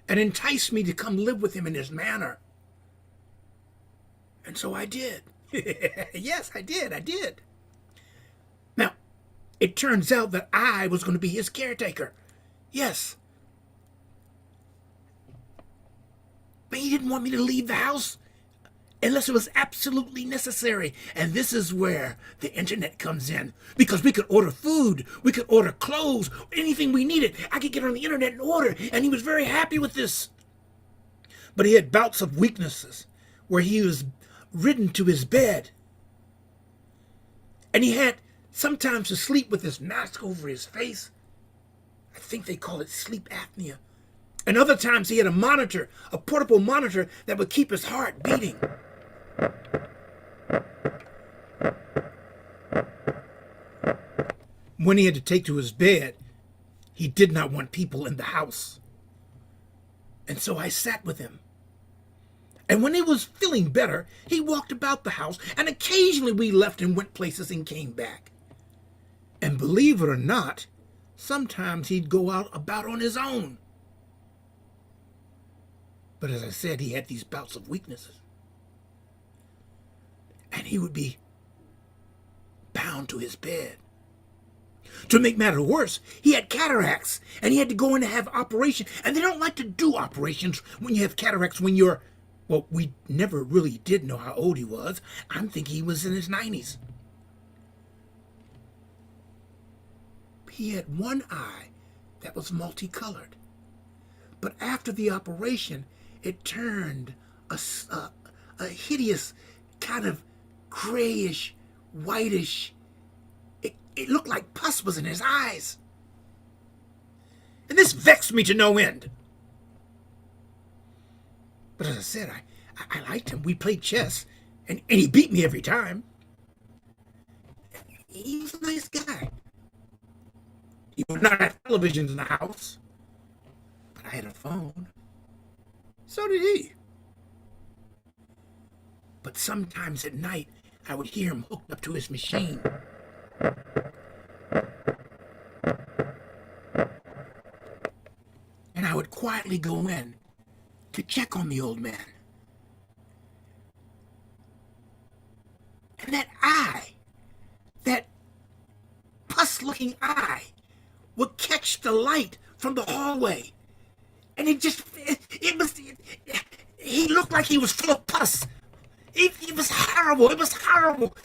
Speaker 12: and enticed me to come live with him in his manor. And so I did. Yes, I did. Now, it turns out that I was going to be his caretaker. Yes. But he didn't want me to leave the house unless it was absolutely necessary. And this is where the internet comes in. Because we could order food, we could order clothes, anything we needed. I could get on the internet and order, and he was very happy with this. But he had bouts of weaknesses where he was ridden to his bed. And he had sometimes to sleep with this mask over his face. I think they call it sleep apnea. And other times he had a monitor, a portable monitor that would keep his heart beating. When he had to take to his bed, he did not want people in the house. And so I sat with him. And when he was feeling better, he walked about the house, and occasionally we left and went places and came back. And believe it or not, sometimes he'd go out about on his own. But as I said, he had these bouts of weaknesses. And he would be bound to his bed. To make matters worse, he had cataracts, and he had to go in to have operation. And they don't like to do operations when you have cataracts when you're Well, we never really did know how old he was. I'm thinking he was in his 90s. He had one eye that was multicolored. But after the operation, it turned a hideous kind of grayish, whitish. It looked like pus was in his eyes. And this vexed me to no end. But as I said, I liked him. We played chess, and he beat me every time. He was a nice guy. He would not have televisions in the house, but I had a phone. So did he. But sometimes at night, I would hear him hooked up to his machine. And I would quietly go in to check on the old man. And that eye, that pus-looking eye, would catch the light from the hallway. And he looked like he was full of pus. It was horrible. It was horrible.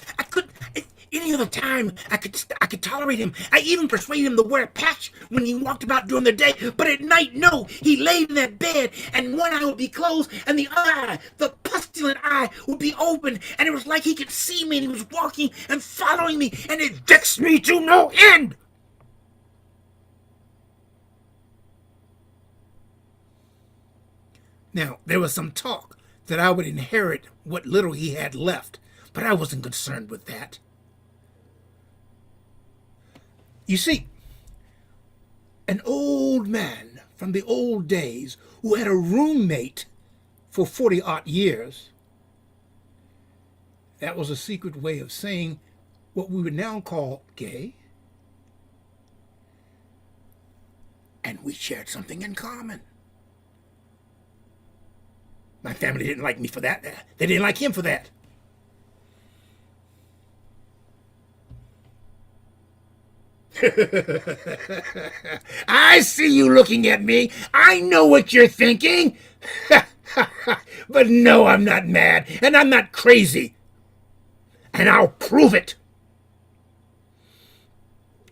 Speaker 12: Any other time, I could tolerate him. I even persuaded him to wear a patch when he walked about during the day. But at night, no. He laid in that bed, and one eye would be closed, and the other eye, the pestilent eye, would be open. And it was like he could see me, and he was walking and following me, and it vexed me to no end. Now, there was some talk that I would inherit what little he had left, but I wasn't concerned with that. You see, an old man from the old days who had a roommate for 40-odd years, that was a secret way of saying what we would now call gay. And we shared something in common. My family didn't like me for that. They didn't like him for that. I see you looking at me. I know what you're thinking. But no, I'm not mad, and I'm not crazy. And I'll prove it.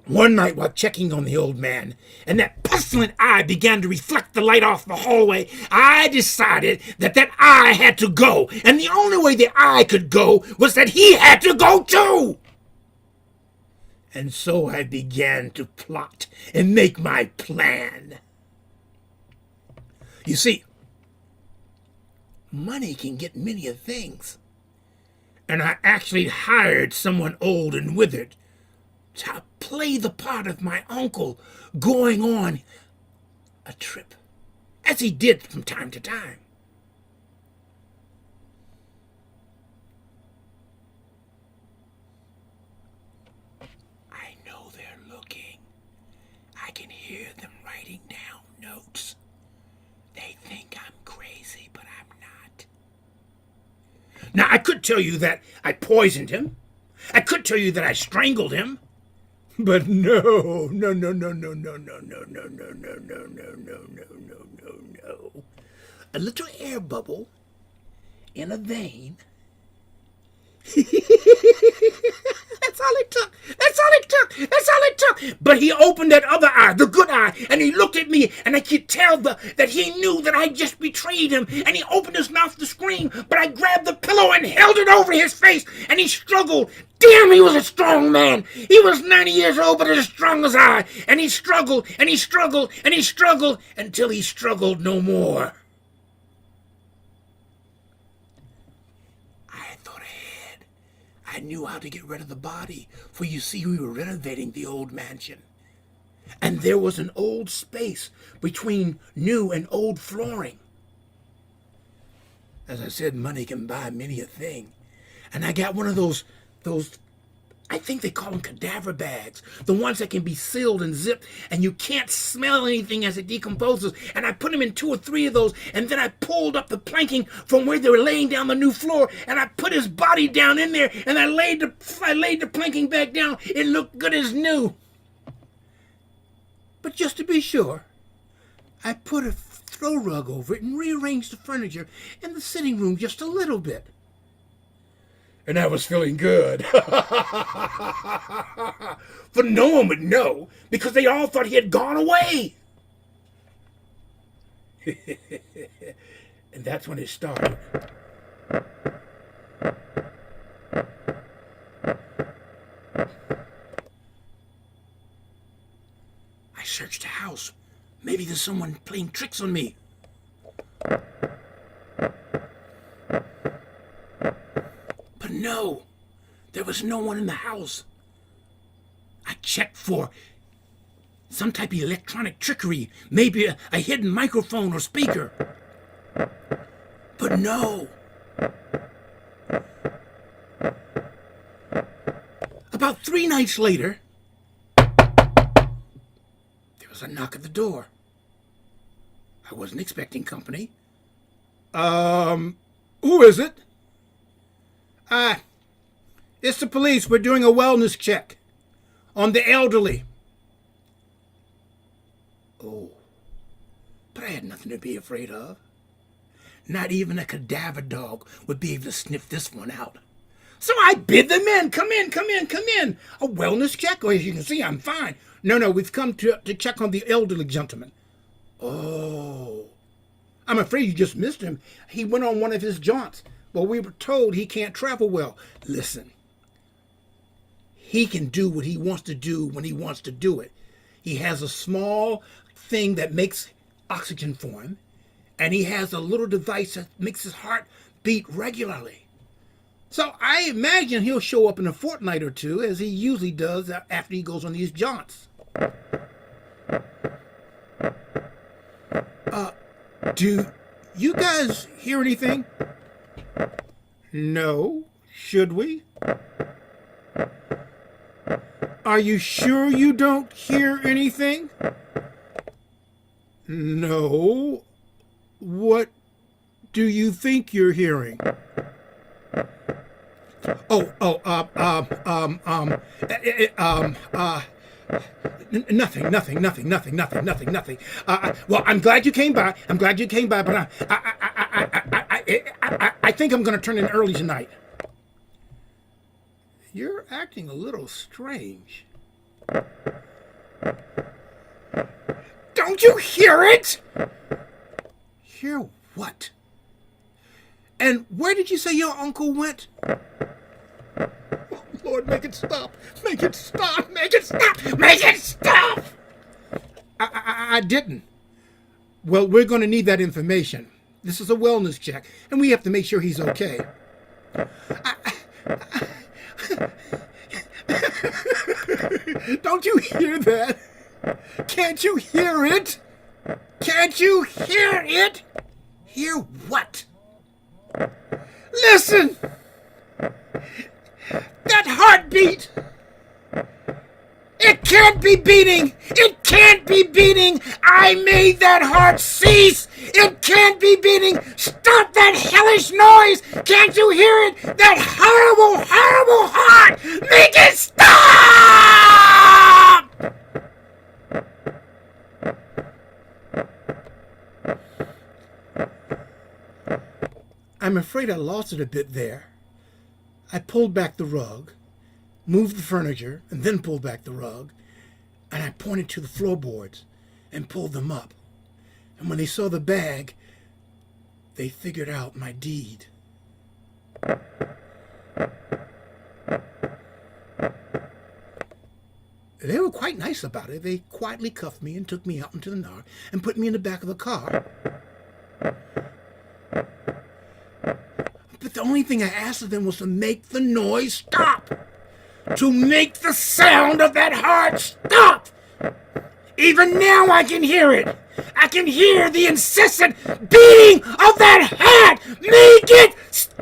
Speaker 12: One night while checking on the old man, and that pestilent eye began to reflect the light off the hallway, I decided that eye had to go. And the only way the eye could go was that he had to go too. And so I began to plot and make my plan. You see, money can get many a things. And I actually hired someone old and withered to play the part of my uncle going on a trip, as he did from time to time. I know they're looking. I can hear them writing down notes. They think I'm crazy, but I'm not. Now, I could tell you that I poisoned him. I could tell you that I strangled him. But no. A little air bubble in a vein. That's all it took. But he opened that other eye, the good eye, and he looked at me, and I could tell that he knew that I just betrayed him, and he opened his mouth to scream, but I grabbed the pillow and held it over his face, and he struggled. Damn, he was a strong man. He was 90 years old, but as strong as I, and he struggled, and he struggled, and he struggled, until he struggled no more. I knew how to get rid of the body, for you see, we were renovating the old mansion. And there was an old space between new and old flooring. As I said, money can buy many a thing. And I got one of those, I think they call them cadaver bags, the ones that can be sealed and zipped, and you can't smell anything as it decomposes. And I put them in 2 or 3 of those, and then I pulled up the planking from where they were laying down the new floor, and I put his body down in there, and I laid the planking back down. It looked good as new. But just to be sure, I put a throw rug over it and rearrange the furniture in the sitting room just a little bit. And I was feeling good. But no one would know because they all thought he had gone away. And that's when it started. I searched the house. Maybe there's someone playing tricks on me. But no, there was no one in the house. I checked for some type of electronic trickery, maybe a hidden microphone or speaker. But no. About 3 nights later, there was a knock at the door. I wasn't expecting company. Who is it? It's the police. We're doing a wellness check on the elderly. Oh, but I had nothing to be afraid of. Not even a cadaver dog would be able to sniff this one out. So I bid them in. Come in, come in, come in. A wellness check? Well, as you can see, I'm fine. No, we've come to check on the elderly gentleman. Oh, I'm afraid you just missed him. He went on one of his jaunts. Well, we were told he can't travel well. Listen, he can do what he wants to do when he wants to do it. He has a small thing that makes oxygen for him, and he has a little device that makes his heart beat regularly. So I imagine he'll show up in a fortnight or two, as he usually does after he goes on these jaunts. Do you guys hear anything? No. Should we? Are you sure you don't hear anything? No. What do you think you're hearing? Nothing. Well, I'm glad you came by. But I think I'm going to turn in early tonight. You're acting a little strange. Don't you hear it? Hear what? And where did you say your uncle went? Oh, Lord, make it stop. Make it stop. Make it stop. Make it stop. I didn't. Well, we're going to need that information. This is a wellness check, and we have to make sure he's okay. Don't you hear that? Can't you hear it? Can't you hear it? Hear what? Listen! That heartbeat! It can't be beating! It can't be beating! I made that heart cease! It can't be beating! Stop that hellish noise! Can't you hear it? That horrible, horrible heart! Make it stop! I'm afraid I lost it a bit there. I pulled back the rug, moved the furniture, and then pulled back the rug, and I pointed to the floorboards and pulled them up. And when they saw the bag, they figured out my deed. They were quite nice about it. They quietly cuffed me and took me out into the yard and put me in the back of the car. But the only thing I asked of them was to make the noise stop. To make the sound of that heart stop. Even now I can hear it. I can hear the incessant beating of that heart. Make it stop!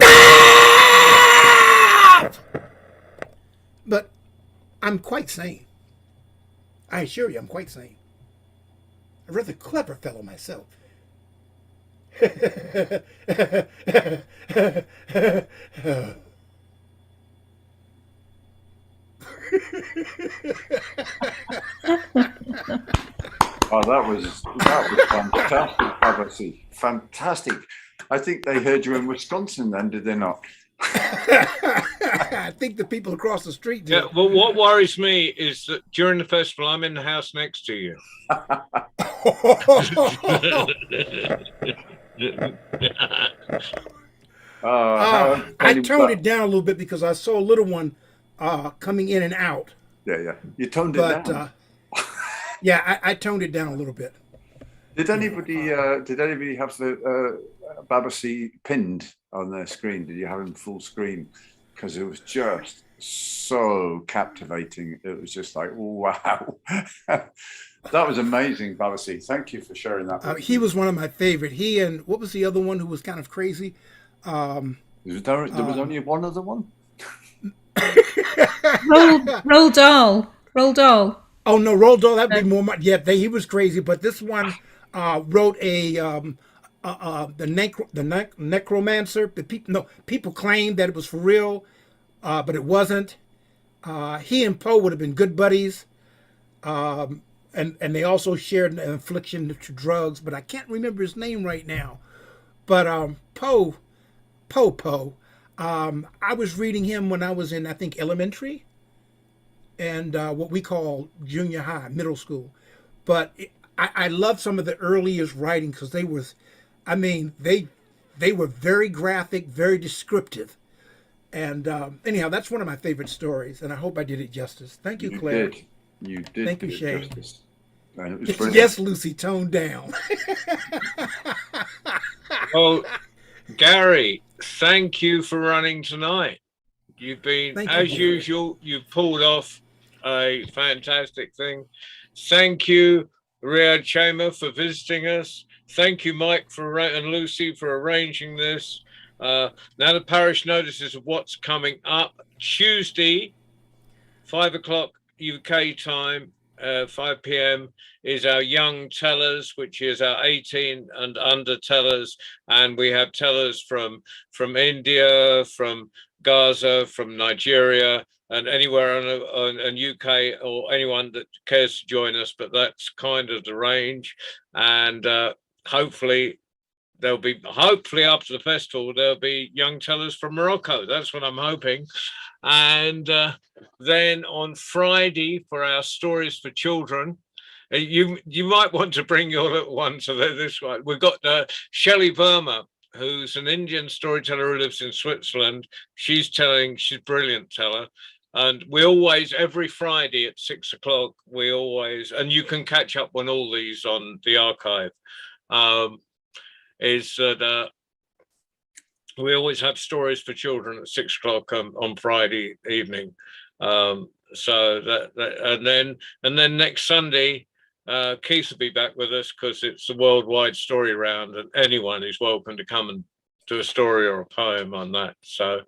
Speaker 12: But I'm quite sane. I assure you, I'm quite sane. A rather clever fellow myself.
Speaker 2: Oh, that was fantastic, Babasi. Fantastic. I think they heard you in Wisconsin then, did they not?
Speaker 12: I think the people across the street did.
Speaker 1: Yeah, well, what worries me is that during the festival, I'm in the house next to you.
Speaker 12: I toned it down a little bit because I saw a little one coming in and out.
Speaker 2: Yeah. You toned it down.
Speaker 12: Yeah, I toned it down a little bit.
Speaker 2: Did anybody have the Babasi pinned on their screen? Did you have him full screen? Because it was just so captivating. It was just like, wow. That was amazing, Babasi. Thank you for sharing that.
Speaker 12: He was one of my favorite. He and what was the other one who was kind of crazy?
Speaker 2: There was only one other one?
Speaker 7: Roald Dahl. Roald Dahl.
Speaker 12: Oh no, Roald Dahl. That'd be more. Yeah, he was crazy. But this one wrote the necromancer. People claimed that it was for real, but it wasn't. He and Poe would have been good buddies, and they also shared an affliction to drugs. But I can't remember his name right now. But Poe. I was reading him when I was in, I think, elementary and what we call junior high, middle school. But I love some of the earliest writing because they were very graphic, very descriptive. And anyhow, that's one of my favorite stories, and I hope I did it justice. Thank you, Claire.
Speaker 2: You did.
Speaker 12: Thank you, Shane.
Speaker 2: Justice. And it was brilliant.
Speaker 12: Yes, Lucy, toned down.
Speaker 1: Oh, Gary, thank you for running tonight. You've been, as usual, you've pulled off a fantastic thing. Thank you, Riad Chayma, for visiting us. Thank you, Mike, and Lucy for arranging this. Now the parish notices of what's coming up. Tuesday, 5 o'clock UK time, 5 p.m. is our young tellers, which is our 18 and under tellers, and we have tellers from India, from Gaza, from Nigeria, and anywhere in UK, or anyone that cares to join us. But that's kind of the range, and hopefully after the festival there'll be young tellers from Morocco. That's what I'm hoping. And then on Friday for our stories for children, you might want to bring your little one to this one. We've got Shelley Verma, who's an Indian storyteller who lives in Switzerland. She's a brilliant teller. And we always, every Friday at 6 o'clock, and you can catch up on all these on the archive, is that we always have stories for children at 6 o'clock on Friday evening. So and then next Sunday, Keith will be back with us because it's the worldwide story round, and anyone is welcome to come and do a story or a poem on that. So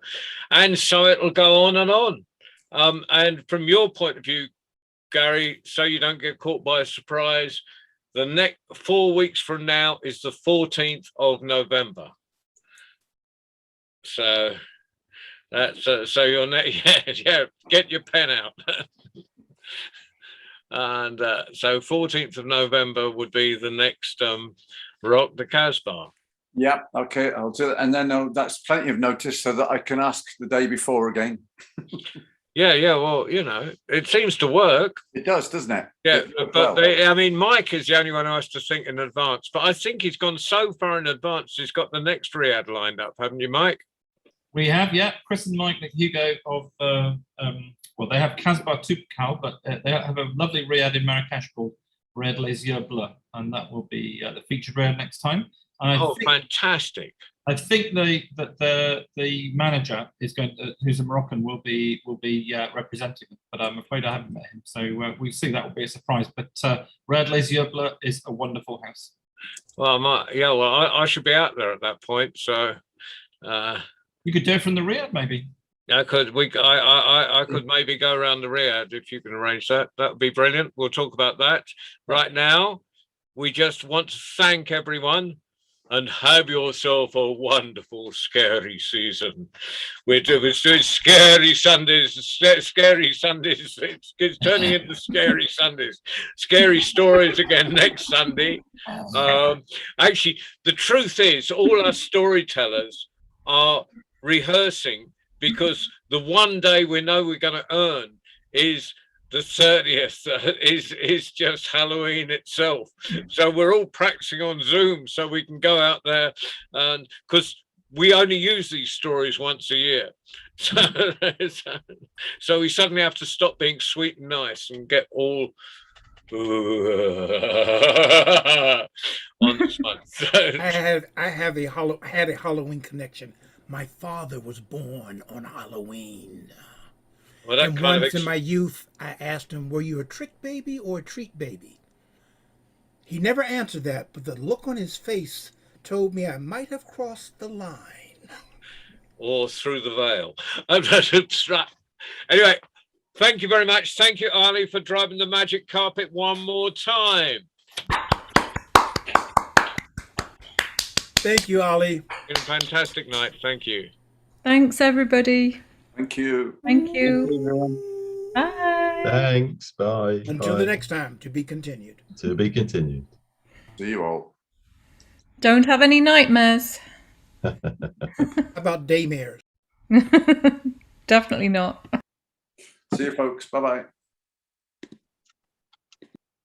Speaker 1: it'll go on and on. And from your point of view, Gary, so you don't get caught by a surprise, the next 4 weeks from now is the 14th of November. So that's so you're get your pen out. And so 14th of November would be the next Rock the Kasbah.
Speaker 2: Yeah, okay, I'll do it. And then that's plenty of notice so that I can ask the day before again.
Speaker 1: Yeah, well, it seems to work.
Speaker 2: It does, doesn't it?
Speaker 1: Yeah, but Mike is the only one who has to think in advance. But I think he's gone so far in advance, he's got the next riad lined up, haven't you, Mike?
Speaker 4: We have, yeah. Chris and Mike Hugo of, they have Kasbah Tupkal, but they have a lovely riad in Marrakesh called Riad Les Yeux Bleus, and that will be the featured riad next time. And
Speaker 1: Fantastic! I
Speaker 4: think the manager is who's a Moroccan, will be representing them, but I'm afraid I haven't met him, so we'll see. That will be a surprise. But Riad Les Yeux Bleus is a wonderful house.
Speaker 1: Well, I should be out there at that point, so.
Speaker 4: You could do it from the riad, maybe.
Speaker 1: I could. I could maybe go around the riad if you can arrange that. That would be brilliant. We'll talk about that. Right now, we just want to thank everyone. and have yourself a wonderful, scary season. We're doing scary Sundays, scary Sundays. It's turning into scary Sundays. Scary stories again next Sunday. Actually, the truth is, all our storytellers are rehearsing, because the one day we know we're going to earn is the 30th, is just Halloween itself. So we're all practicing on Zoom so we can go out there, and because we only use these stories once a year. So we suddenly have to stop being sweet and nice and get all on this one.
Speaker 12: I had a Halloween connection. My father was born on Halloween.
Speaker 1: Well, that
Speaker 12: and
Speaker 1: kind
Speaker 12: once
Speaker 1: of
Speaker 12: in my youth, I asked him, were you a trick baby or a treat baby? He never answered that, but the look on his face told me I might have crossed the line.
Speaker 1: Or through the veil. Anyway, thank you very much. Thank you, Ali, for driving the magic carpet one more time.
Speaker 12: Thank you, Ali.
Speaker 1: It's been a fantastic night. Thank you.
Speaker 7: Thanks, everybody.
Speaker 2: Thank you.
Speaker 7: Thank you.
Speaker 8: Thank you, everyone.
Speaker 7: Bye.
Speaker 10: Thanks. Bye.
Speaker 12: Until
Speaker 10: Bye.
Speaker 12: the next time, to be continued.
Speaker 10: To be continued.
Speaker 2: See you all.
Speaker 7: Don't have any nightmares.
Speaker 12: How about daymares?
Speaker 7: Definitely not.
Speaker 2: See you, folks. Bye-bye.